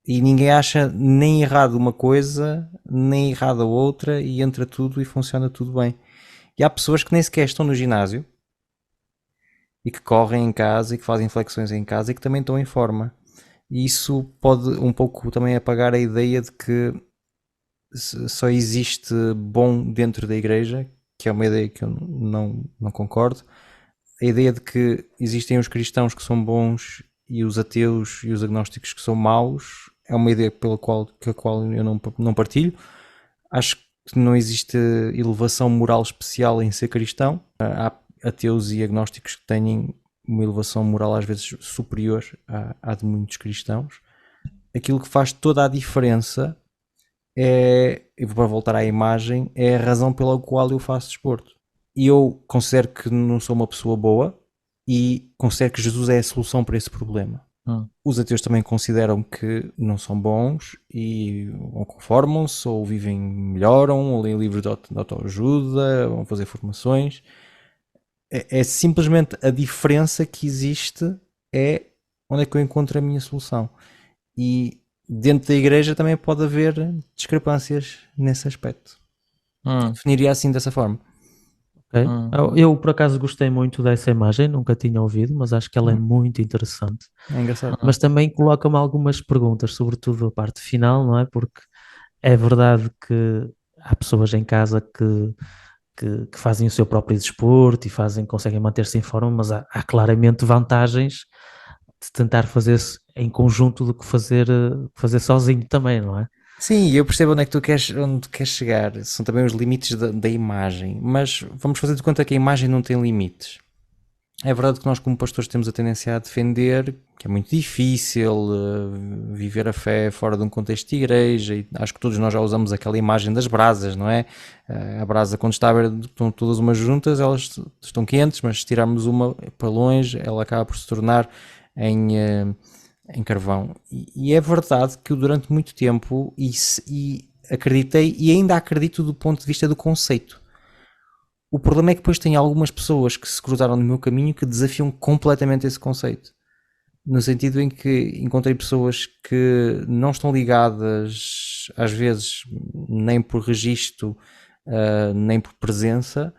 E ninguém acha nem errado uma coisa, nem errado a outra, e entra tudo e funciona tudo bem. E há pessoas que nem sequer estão no ginásio e que correm em casa e que fazem flexões em casa e que também estão em forma. E isso pode um pouco também apagar a ideia de que só existe bom dentro da igreja, que é uma ideia que eu não concordo. A ideia de que existem os cristãos que são bons e os ateus e os agnósticos que são maus é uma ideia pela qual eu não partilho. Acho que não existe elevação moral especial em ser cristão. Há ateus e agnósticos que têm uma elevação moral às vezes superior à de muitos cristãos. Aquilo que faz toda a diferença é, e para voltar à imagem, é a razão pela qual eu faço desporto. E eu considero que não sou uma pessoa boa e considero que Jesus é a solução para esse problema. Os ateus também consideram que não são bons e ou conformam-se, ou vivem, melhoram, ou leem livros de autoajuda, vão fazer formações. É simplesmente a diferença que existe é onde é que eu encontro a minha solução. E dentro da igreja também pode haver discrepâncias nesse aspecto. Definiria assim dessa forma. Okay. Eu, por acaso, gostei muito dessa imagem, nunca tinha ouvido, mas acho que ela é muito interessante. É engraçado. Mas também coloca-me algumas perguntas, sobretudo a parte final, não é? Porque é verdade que há pessoas em casa que fazem o seu próprio desporto e conseguem manter-se em forma, mas há claramente vantagens de tentar fazer-se em conjunto do que fazer sozinho também, não é? Sim, eu percebo onde tu queres chegar. São também os limites da imagem. Mas vamos fazer de conta que a imagem não tem limites. É verdade que nós, como pastores, temos a tendência a defender que é muito difícil viver a fé fora de um contexto de igreja. E acho que todos nós já usamos aquela imagem das brasas, não é? A brasa, quando estão todas umas juntas, elas estão quentes, mas se tirarmos uma para longe, ela acaba por se tornar em carvão. E é verdade que eu durante muito tempo e acreditei e ainda acredito do ponto de vista do conceito. O problema é que depois tem algumas pessoas que se cruzaram no meu caminho que desafiam completamente esse conceito. No sentido em que encontrei pessoas que não estão ligadas, às vezes, nem por registro, nem por presença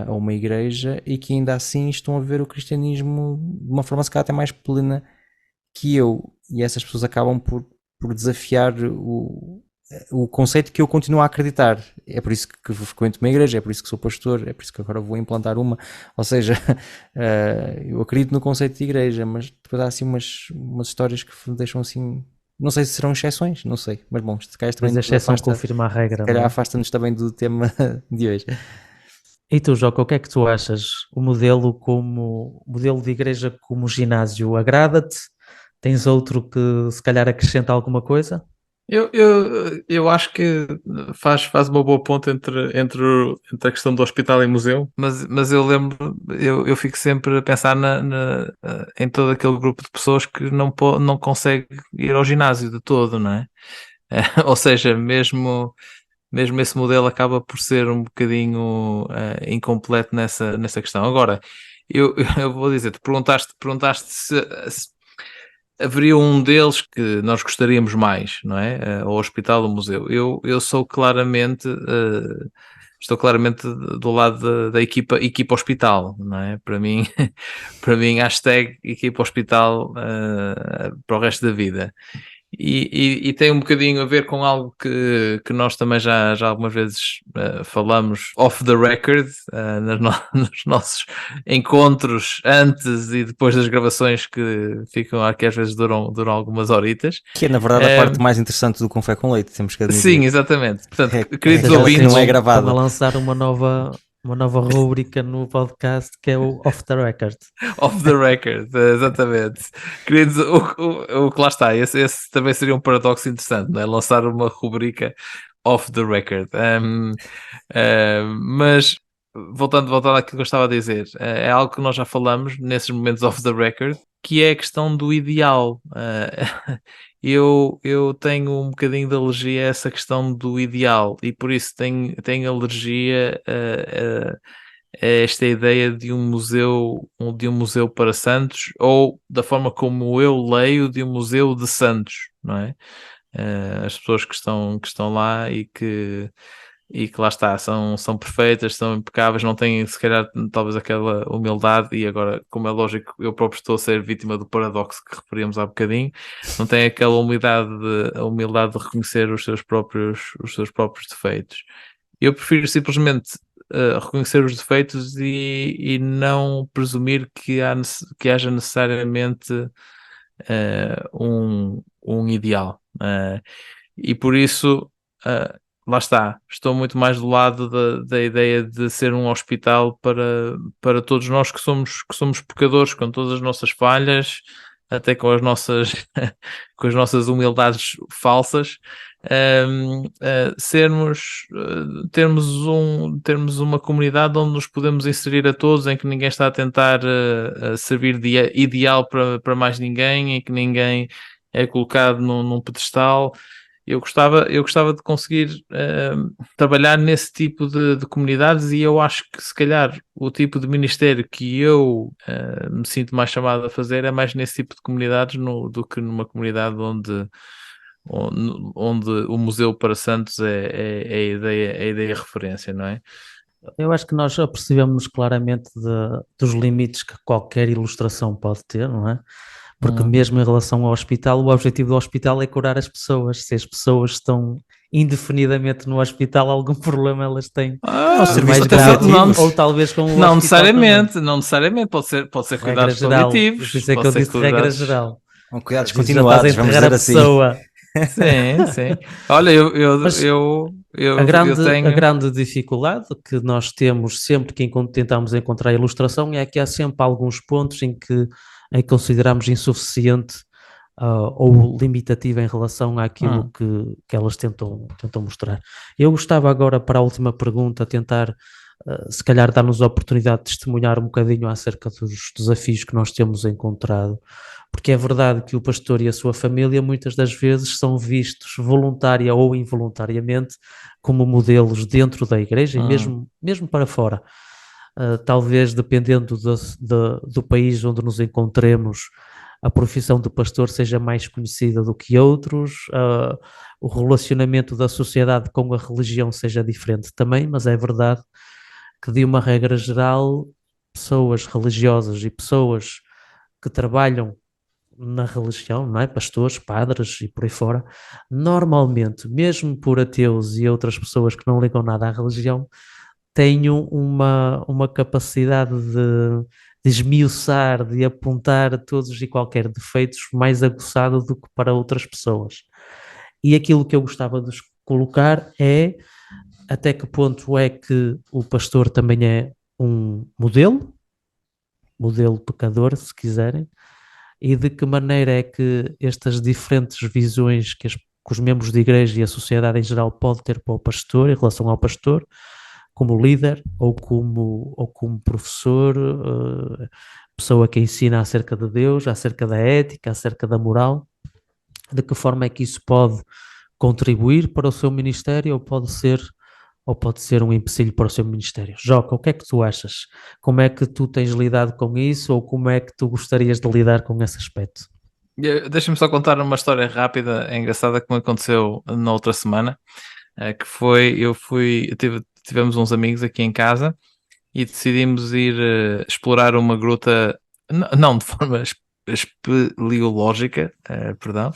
a uma igreja, e que ainda assim estão a ver o cristianismo de uma forma se calhar até mais plena que eu, e essas pessoas acabam por desafiar o conceito que eu continuo a acreditar. É por isso que frequento uma igreja, é por isso que sou pastor, é por isso que agora vou implantar uma. Ou seja, eu acredito no conceito de igreja, mas depois há assim umas histórias que me deixam assim, não sei se serão exceções, não sei, mas bom, se calhar também Mas a exceção confirma a regra. se calhar não é? afasta-nos também do tema de hoje. E tu, Joca, o que é que tu achas? O modelo de igreja como ginásio agrada-te? Tens outro que se calhar acrescenta alguma coisa? Eu acho que faz uma boa ponte entre a questão do hospital e museu, mas eu lembro, eu fico sempre a pensar em todo aquele grupo de pessoas que não consegue ir ao ginásio de todo, não é? Ou seja, mesmo esse modelo acaba por ser um bocadinho incompleto nessa questão. Agora, eu vou dizer, perguntaste se haveria um deles que nós gostaríamos mais, não é? O hospital ou o museu. Eu sou claramente, estou claramente do lado da equipa hospital, não é? Para mim, hashtag equipa hospital para o resto da vida. E tem um bocadinho a ver com algo que nós também já algumas vezes falamos off the record, nos nossos encontros antes e depois das gravações que ficam aqui às vezes duram algumas horitas. Que é na verdade a parte mais interessante do Café com Leite, temos que admitir. Sim, exatamente. Portanto, queridos Já ouvintes, não é gravado. Estão a lançar uma nova rúbrica no podcast que é o Off the Record. off the record, exatamente. Queridos, o que lá está, esse também seria um paradoxo interessante, não é? Lançar uma rubrica off the record. Mas voltando àquilo que eu estava a dizer, é algo que nós já falamos nesses momentos off the record, que é a questão do ideal. Eu tenho um bocadinho de alergia a essa questão do ideal e por isso tenho alergia a esta ideia de um museu para santos, ou da forma como eu leio, de um museu de santos, não é? As pessoas que estão lá e que lá está, são perfeitas, são impecáveis, não têm se calhar talvez aquela humildade, e agora, como é lógico, eu próprio estou a ser vítima do paradoxo que referíamos há bocadinho, não têm aquela humildade de reconhecer os seus próprios defeitos. Eu prefiro simplesmente reconhecer os defeitos e não presumir que haja necessariamente um ideal. E por isso, lá está, estou muito mais do lado da ideia de ser um hospital para todos nós que somos pecadores, com todas as nossas falhas, até com as nossas, com as nossas humildades falsas, termos uma comunidade onde nos podemos inserir a todos, em que ninguém está a tentar servir de ideal para mais ninguém, em que ninguém é colocado num pedestal. Eu gostava de conseguir trabalhar nesse tipo de comunidades, e eu acho que se calhar o tipo de ministério que eu me sinto mais chamado a fazer é mais nesse tipo de comunidades do que numa comunidade onde o Museu para Santos é a ideia referência, não é? Eu acho que nós apercebemos claramente dos limites que qualquer ilustração pode ter, não é? Porque mesmo em relação ao hospital, o objetivo do hospital é curar as pessoas. Se as pessoas estão indefinidamente no hospital, algum problema elas têm. serviço Mais grave, não, ou talvez com o não hospital necessariamente, também. não necessariamente, pode ser Regra cuidados geral. paliativos, Por isso é que pode eu ser disse regra cuidados. geral. Com cuidados Às vezes já estás a continuados, vamos enterrar a dizer assim. pessoa. Sim, sim. Olha, Mas eu a tenho. grande dificuldade que nós temos sempre que tentamos encontrar a ilustração é que há sempre alguns pontos em que consideramos insuficiente ou limitativa em relação àquilo que elas tentam mostrar. Eu gostava agora, para a última pergunta, tentar se calhar dar-nos a oportunidade de testemunhar um bocadinho acerca dos desafios que nós temos encontrado, porque é verdade que o pastor e a sua família muitas das vezes são vistos voluntária ou involuntariamente como modelos dentro da igreja e mesmo para fora. Talvez dependendo do país onde nos encontremos, a profissão de pastor seja mais conhecida do que outros, o relacionamento da sociedade com a religião seja diferente também, mas é verdade que, de uma regra geral, pessoas religiosas e pessoas que trabalham na religião, não é? Pastores, padres e por aí fora, normalmente, mesmo por ateus e outras pessoas que não ligam nada à religião, têm uma capacidade de esmiuçar, de apontar todos e qualquer defeitos mais aguçado do que para outras pessoas. E aquilo que eu gostava de colocar é até que ponto é que o pastor também é um modelo pecador, se quiserem, e de que maneira é que estas diferentes visões que os membros de igreja e a sociedade em geral pode ter para o pastor, em relação ao pastor, como líder ou como professor, pessoa que ensina acerca de Deus, acerca da ética, acerca da moral, de que forma é que isso pode contribuir para o seu ministério ou pode ser um empecilho para o seu ministério. Joca, o que é que tu achas? Como é que tu tens lidado com isso, ou como é que tu gostarias de lidar com esse aspecto? Deixa-me só contar uma história rápida, engraçada, que me aconteceu na outra semana, que foi, tivemos uns amigos aqui em casa e decidimos ir explorar uma gruta, não de forma espeleológica, perdão,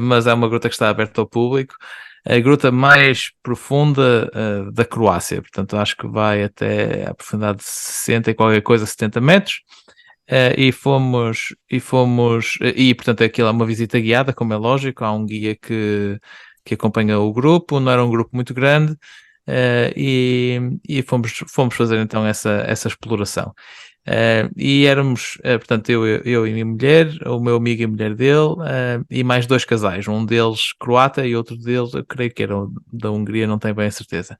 mas é uma gruta que está aberta ao público, a gruta mais profunda da Croácia, portanto acho que vai até a profundidade de 60 e qualquer coisa, 70 metros, e portanto aquilo é uma visita guiada, como é lógico, há um guia que acompanha o grupo, não era um grupo muito grande, e fomos fazer então essa exploração. E éramos, portanto, eu e a minha mulher, o meu amigo e a mulher dele, e mais dois casais, um deles croata e outro deles, eu creio que era da Hungria, não tenho bem a certeza.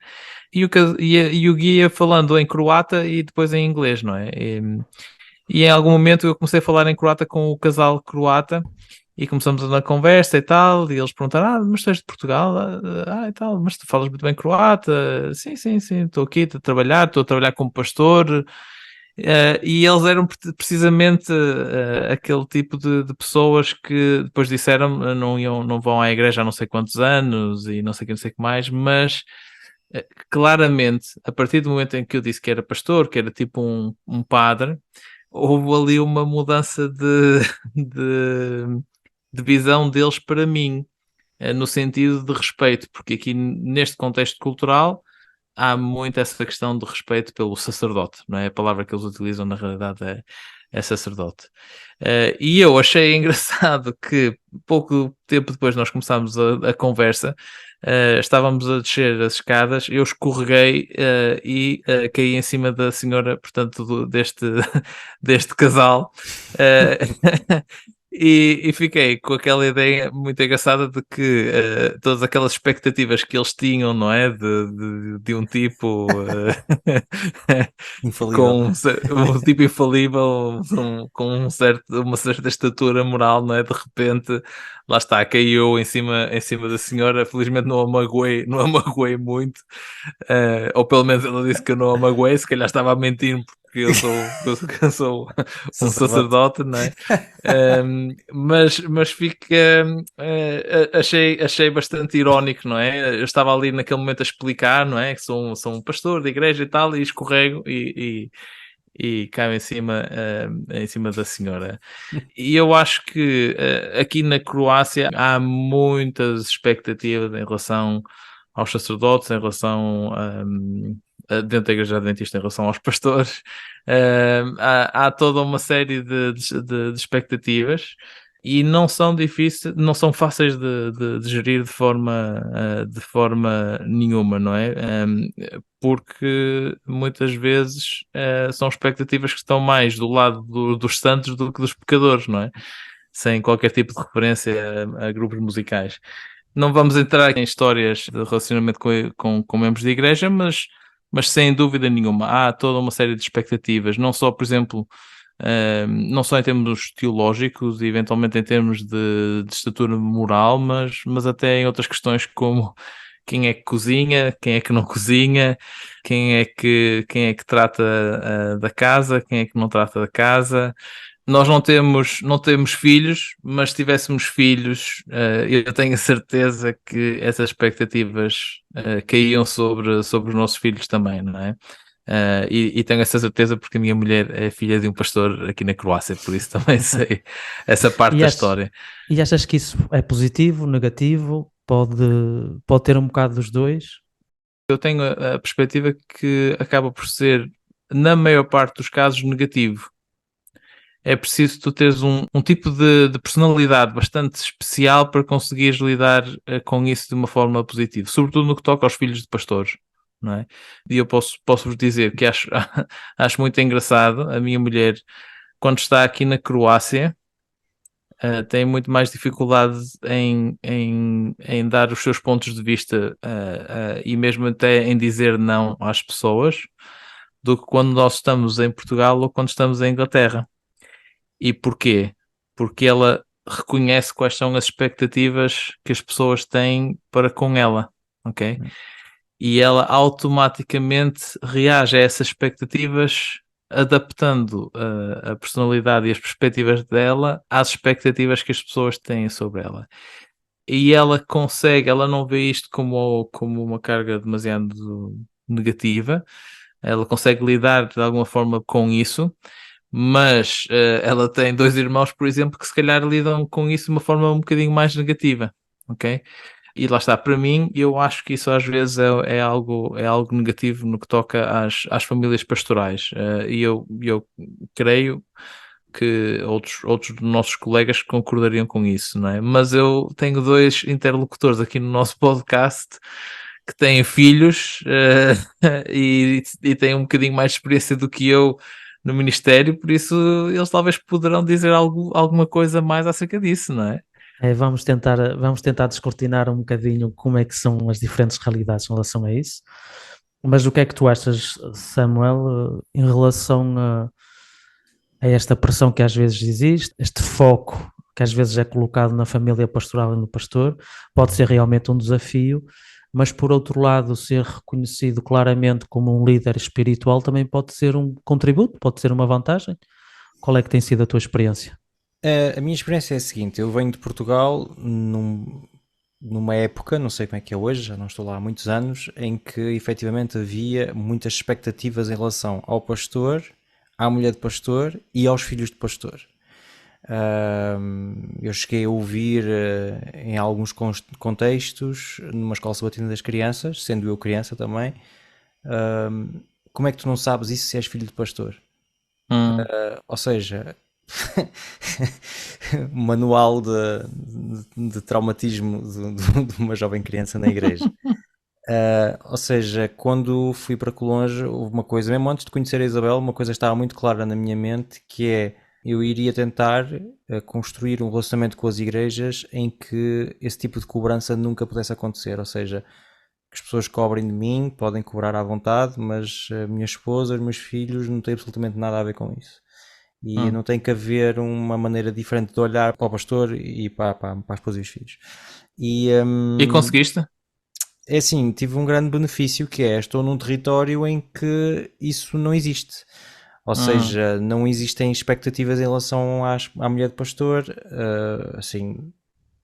E o guia falando em croata e depois em inglês, não é? e em algum momento eu comecei a falar em croata com o casal croata e começamos na conversa e tal, e eles perguntaram, mas tu és de Portugal? E tal, mas tu falas muito bem croata? Sim, estou aqui, estou a trabalhar como pastor. E eles eram precisamente aquele tipo de pessoas que depois disseram não vão à igreja há não sei quantos anos e não sei o que mais, mas claramente, a partir do momento em que eu disse que era pastor, que era tipo um padre, houve ali uma mudança de, de visão deles para mim, no sentido de respeito, porque aqui neste contexto cultural há muito essa questão de respeito pelo sacerdote, não é? A palavra que eles utilizam na realidade é sacerdote. E eu achei engraçado que pouco tempo depois nós começámos a conversa, estávamos a descer as escadas, eu escorreguei e caí em cima da senhora, portanto, deste casal. E fiquei com aquela ideia muito engraçada de que todas aquelas expectativas que eles tinham, não é? De um tipo Infalível. com um tipo infalível, com uma certa estatura moral, não é? De repente, lá está, caiu em cima da senhora. Felizmente não a magoei muito, ou pelo menos ela disse que eu não a magoei, se calhar estava a mentir porque eu sou um Sacerdote. sacerdote, não é? Mas fica, achei bastante irónico, não é? Eu estava ali naquele momento a explicar, não é? Que sou um pastor de igreja e tal, e escorrego e caio em cima da senhora. E eu acho que aqui na Croácia há muitas expectativas em relação aos sacerdotes, em relação dentro da Igreja Adventista, em relação aos pastores. Há toda uma série de expectativas e não são difíceis, não são fáceis de gerir de forma nenhuma, não é? Porque muitas vezes são expectativas que estão mais do lado dos santos do que dos pecadores, não é? Sem qualquer tipo de referência a grupos musicais. Não vamos entrar em histórias de relacionamento com membros de igreja, mas sem dúvida nenhuma há toda uma série de expectativas, não só, por exemplo, não só em termos teológicos e eventualmente em termos de estatura moral, mas até em outras questões como quem é que cozinha, quem é que não cozinha, quem é que trata da casa, quem é que não trata da casa. Nós não temos filhos, mas se tivéssemos filhos, eu tenho a certeza que essas expectativas caíam sobre os nossos filhos também, não é? E tenho essa certeza porque a minha mulher é filha de um pastor aqui na Croácia, por isso também sei essa parte E da achas, história. e achas que isso é positivo, negativo? Pode ter um bocado dos dois? Eu tenho a perspectiva que acaba por ser, na maior parte dos casos, negativo. É preciso tu teres um tipo de personalidade bastante especial para conseguires lidar com isso de uma forma positiva, sobretudo no que toca aos filhos de pastores, não é? E eu posso-vos dizer que acho muito engraçado, a minha mulher, quando está aqui na Croácia, tem muito mais dificuldade em dar os seus pontos de vista e mesmo até em dizer não às pessoas, do que quando nós estamos em Portugal ou quando estamos em Inglaterra. E porquê? Porque ela reconhece quais são as expectativas que as pessoas têm para com ela, ok? E ela automaticamente reage a essas expectativas adaptando a personalidade e as perspectivas dela às expectativas que as pessoas têm sobre ela. E ela não vê isto como uma carga demasiado negativa, ela consegue lidar de alguma forma com isso, mas ela tem dois irmãos, por exemplo, que se calhar lidam com isso de uma forma um bocadinho mais negativa, ok? E lá está, para mim, eu acho que isso às vezes é algo negativo no que toca às famílias pastorais. E eu creio que outros dos nossos colegas concordariam com isso, não é? Mas eu tenho dois interlocutores aqui no nosso podcast que têm filhos e têm um bocadinho mais de experiência do que eu no Ministério, por isso eles talvez poderão dizer alguma coisa mais acerca disso, não é? Vamos tentar descortinar um bocadinho como é que são as diferentes realidades em relação a isso. Mas o que é que tu achas, Samuel, em relação a esta pressão que às vezes existe, este foco que às vezes é colocado na família pastoral e no pastor, pode ser realmente um desafio, mas por outro lado, ser reconhecido claramente como um líder espiritual também pode ser um contributo, pode ser uma vantagem. Qual é que tem sido a tua experiência? A minha experiência é a seguinte: eu venho de Portugal numa época, não sei como é que é hoje, já não estou lá há muitos anos, em que efetivamente havia muitas expectativas em relação ao pastor, à mulher de pastor e aos filhos de pastor. Eu cheguei a ouvir em alguns contextos, numa escola sabatina das crianças, sendo eu criança também, como é que tu não sabes isso se és filho de pastor? Ou seja, manual de traumatismo de uma jovem criança na igreja. Ou seja, quando fui para Colonge, houve uma coisa, mesmo antes de conhecer a Isabel, uma coisa estava muito clara na minha mente, que é: eu iria tentar construir um relacionamento com as igrejas em que esse tipo de cobrança nunca pudesse acontecer. Ou seja, que as pessoas cobrem de mim, podem cobrar à vontade, mas a minha esposa, os meus filhos, não tem absolutamente nada a ver com isso. E não tem que haver uma maneira diferente de olhar para o pastor e para a esposa e os filhos. E conseguiste? É assim, tive um grande benefício, que é: estou num território em que isso não existe. Ou seja, não existem expectativas em relação à mulher de pastor, assim,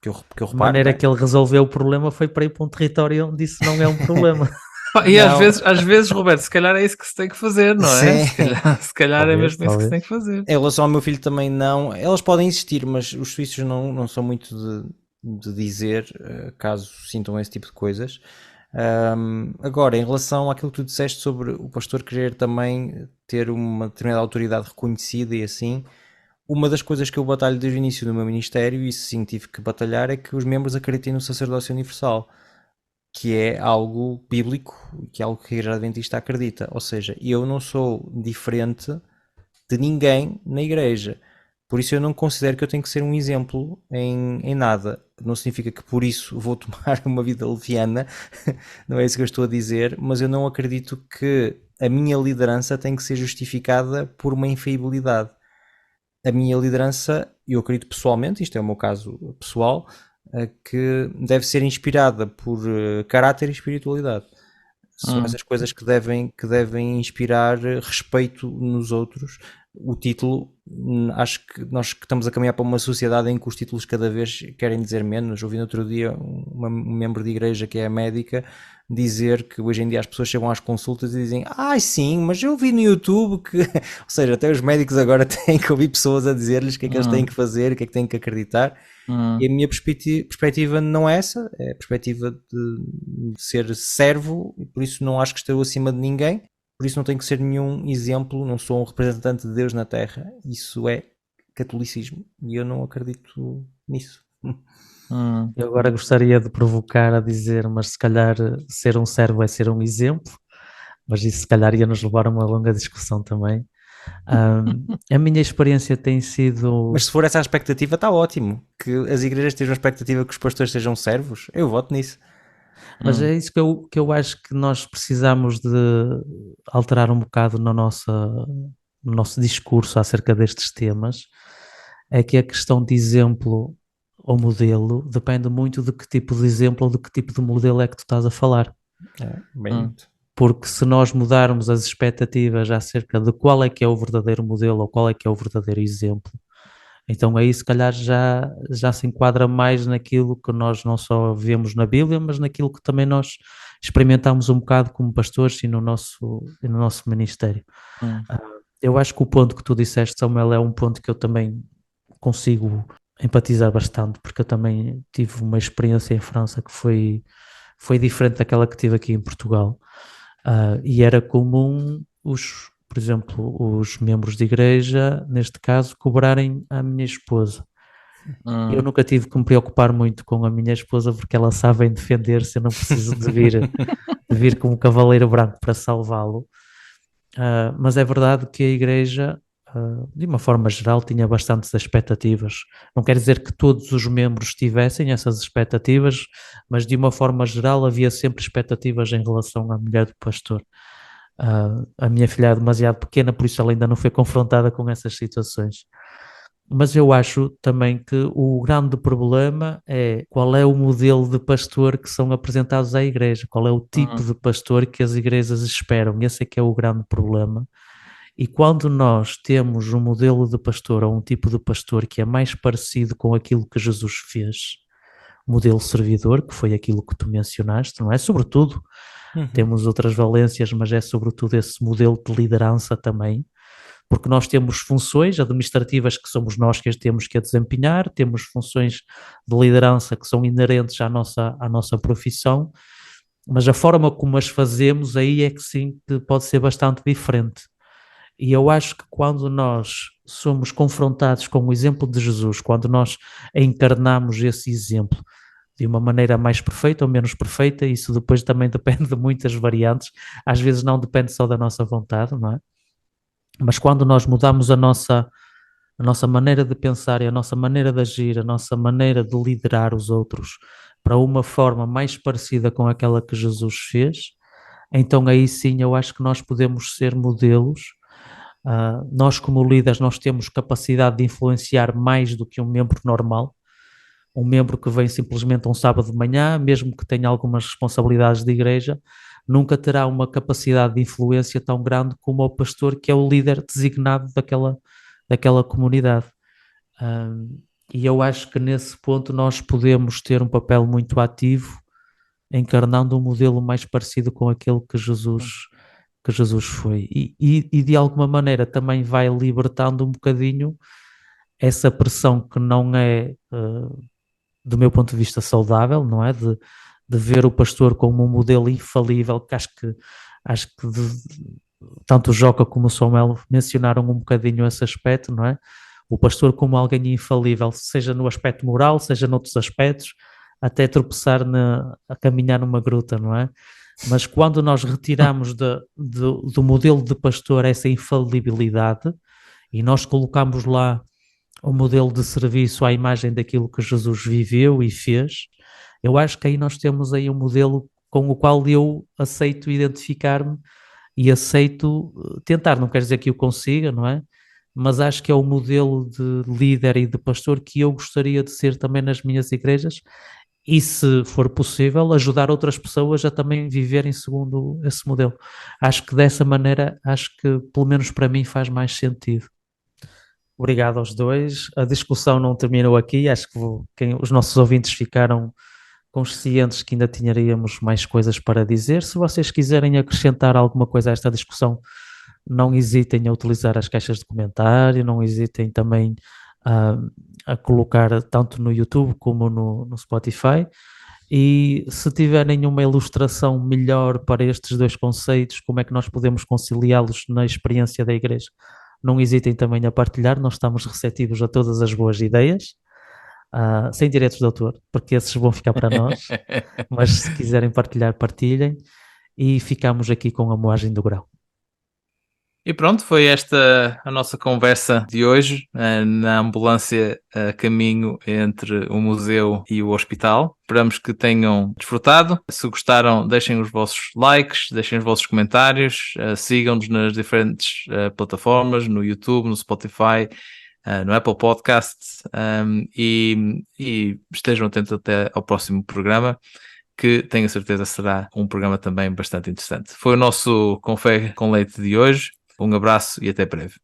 que eu A reparo. maneira que ele resolveu o problema foi para ir para um território onde isso não é um problema. E Não. às vezes, Roberto, se calhar é isso que se tem que fazer, não é? Sim. Se calhar é Talvez, mesmo isso que se tem que fazer. Em relação ao meu filho também não. Elas podem existir, mas os suíços não são muito de dizer, caso sintam esse tipo de coisas. Agora, em relação àquilo que tu disseste sobre o pastor querer também ter uma determinada autoridade reconhecida e assim, uma das coisas que eu batalho desde o início do meu ministério, e isso sim tive que batalhar, é que os membros acreditem no sacerdócio universal, que é algo bíblico, que é algo que a Igreja Adventista acredita. Ou seja, eu não sou diferente de ninguém na igreja. Por isso eu não considero que eu tenho que ser um exemplo em nada. Não significa que por isso vou tomar uma vida leviana, não é isso que eu estou a dizer, mas eu não acredito que a minha liderança tem que ser justificada por uma infalibilidade. A minha liderança, eu acredito pessoalmente, isto é o meu caso pessoal, que deve ser inspirada por caráter e espiritualidade. São essas coisas que devem inspirar respeito nos outros. O título, acho que nós que estamos a caminhar para uma sociedade em que os títulos cada vez querem dizer menos. Ouvi no outro dia um membro de igreja que é médica dizer que hoje em dia as pessoas chegam às consultas e dizem: sim, mas eu vi no YouTube que... Ou seja, até os médicos agora têm que ouvir pessoas a dizer-lhes o que é que eles têm que fazer, o que é que têm que acreditar. E a minha perspectiva não é essa, é a perspectiva de ser servo, e por isso não acho que estou acima de ninguém, por isso não tenho que ser nenhum exemplo, não sou um representante de Deus na Terra. Isso é catolicismo e eu não acredito nisso. Eu agora gostaria de provocar a dizer, mas se calhar ser um servo é ser um exemplo, mas isso se calhar ia nos levar a uma longa discussão também. A minha experiência tem sido... Mas se for essa a expectativa, está ótimo. Que as igrejas tenham a expectativa que os pastores sejam servos, eu voto nisso. Mas é isso que eu acho que nós precisamos de alterar um bocado no nosso discurso acerca destes temas, é que a questão de exemplo ou modelo depende muito de que tipo de exemplo ou de que tipo de modelo é que tu estás a falar. Porque se nós mudarmos as expectativas acerca de qual é que é o verdadeiro modelo ou qual é que é o verdadeiro exemplo, então aí se calhar já se enquadra mais naquilo que nós não só vemos na Bíblia, mas naquilo que também nós experimentamos um bocado como pastores e no nosso ministério. Eu acho que o ponto que tu disseste, Samuel, é um ponto que eu também consigo empatizar bastante, porque eu também tive uma experiência em França que foi diferente daquela que tive aqui em Portugal. E era comum por exemplo, os membros de igreja, neste caso, cobrarem à minha esposa. Eu nunca tive que me preocupar muito com a minha esposa porque ela sabe em defender-se, eu não preciso de vir como cavaleiro branco para salvá-lo. Mas é verdade que a igreja, de uma forma geral, tinha bastantes expectativas. Não quer dizer que todos os membros tivessem essas expectativas, mas de uma forma geral havia sempre expectativas em relação à mulher do pastor. A minha filha é demasiado pequena, por isso ela ainda não foi confrontada com essas situações. Mas eu acho também que o grande problema é qual é o modelo de pastor que são apresentados à igreja, qual é o tipo de pastor que as igrejas esperam. Esse é que é o grande problema. E quando nós temos um modelo de pastor ou um tipo de pastor que é mais parecido com aquilo que Jesus fez, modelo servidor, que foi aquilo que tu mencionaste, não é? Sobretudo, temos outras valências, mas é sobretudo esse modelo de liderança também, porque nós temos funções administrativas que somos nós que as temos que desempenhar, temos funções de liderança que são inerentes à nossa profissão, mas a forma como as fazemos aí é que sim, que pode ser bastante diferente. E eu acho que quando nós somos confrontados com o exemplo de Jesus, quando nós encarnamos esse exemplo de uma maneira mais perfeita ou menos perfeita, isso depois também depende de muitas variantes, às vezes não depende só da nossa vontade, não é? Mas quando nós mudamos a nossa maneira de pensar e a nossa maneira de agir, a nossa maneira de liderar os outros para uma forma mais parecida com aquela que Jesus fez, então aí sim eu acho que nós podemos ser modelos. Nós como líderes nós temos capacidade de influenciar mais do que um membro normal, um membro que vem simplesmente um sábado de manhã, mesmo que tenha algumas responsabilidades de igreja, nunca terá uma capacidade de influência tão grande como o pastor que é o líder designado daquela comunidade. E eu acho que nesse ponto nós podemos ter um papel muito ativo, encarnando um modelo mais parecido com aquele que Jesus foi. E de alguma maneira também vai libertando um bocadinho essa pressão que não é, do meu ponto de vista, saudável, não é? De ver o pastor como um modelo infalível, que acho que tanto o Joca como o Samuel mencionaram um bocadinho esse aspecto, não é? O pastor como alguém infalível, seja no aspecto moral, seja noutros aspectos, até tropeçar a caminhar numa gruta, não é? Mas quando nós retiramos do modelo de pastor essa infalibilidade e nós colocamos lá o modelo de serviço à imagem daquilo que Jesus viveu e fez, eu acho que aí nós temos aí um modelo com o qual eu aceito identificar-me e aceito tentar, não quer dizer que eu consiga, não é? Mas acho que é o modelo de líder e de pastor que eu gostaria de ser também nas minhas igrejas e, se for possível, ajudar outras pessoas a também viverem segundo esse modelo. Acho que dessa maneira, acho que pelo menos para mim faz mais sentido. Obrigado aos dois. A discussão não terminou aqui, acho que os nossos ouvintes ficaram conscientes que ainda tínhamos mais coisas para dizer. Se vocês quiserem acrescentar alguma coisa a esta discussão, não hesitem a utilizar as caixas de comentário, não hesitem também a colocar tanto no YouTube como no Spotify. E se tiverem uma ilustração melhor para estes dois conceitos, como é que nós podemos conciliá-los na experiência da igreja, não hesitem também a partilhar, nós estamos receptivos a todas as boas ideias, sem direitos de autor, porque esses vão ficar para nós, mas se quiserem partilhar, partilhem, e ficamos aqui com a moagem do grão. E pronto, foi esta a nossa conversa de hoje, na ambulância a caminho entre o museu e o hospital. Esperamos que tenham desfrutado. Se gostaram, deixem os vossos likes, deixem os vossos comentários, sigam-nos nas diferentes plataformas, no YouTube, no Spotify, no Apple Podcasts, e estejam atentos até ao próximo programa, que tenho a certeza será um programa também bastante interessante. Foi o nosso Café com Leite de hoje. Um abraço e até breve.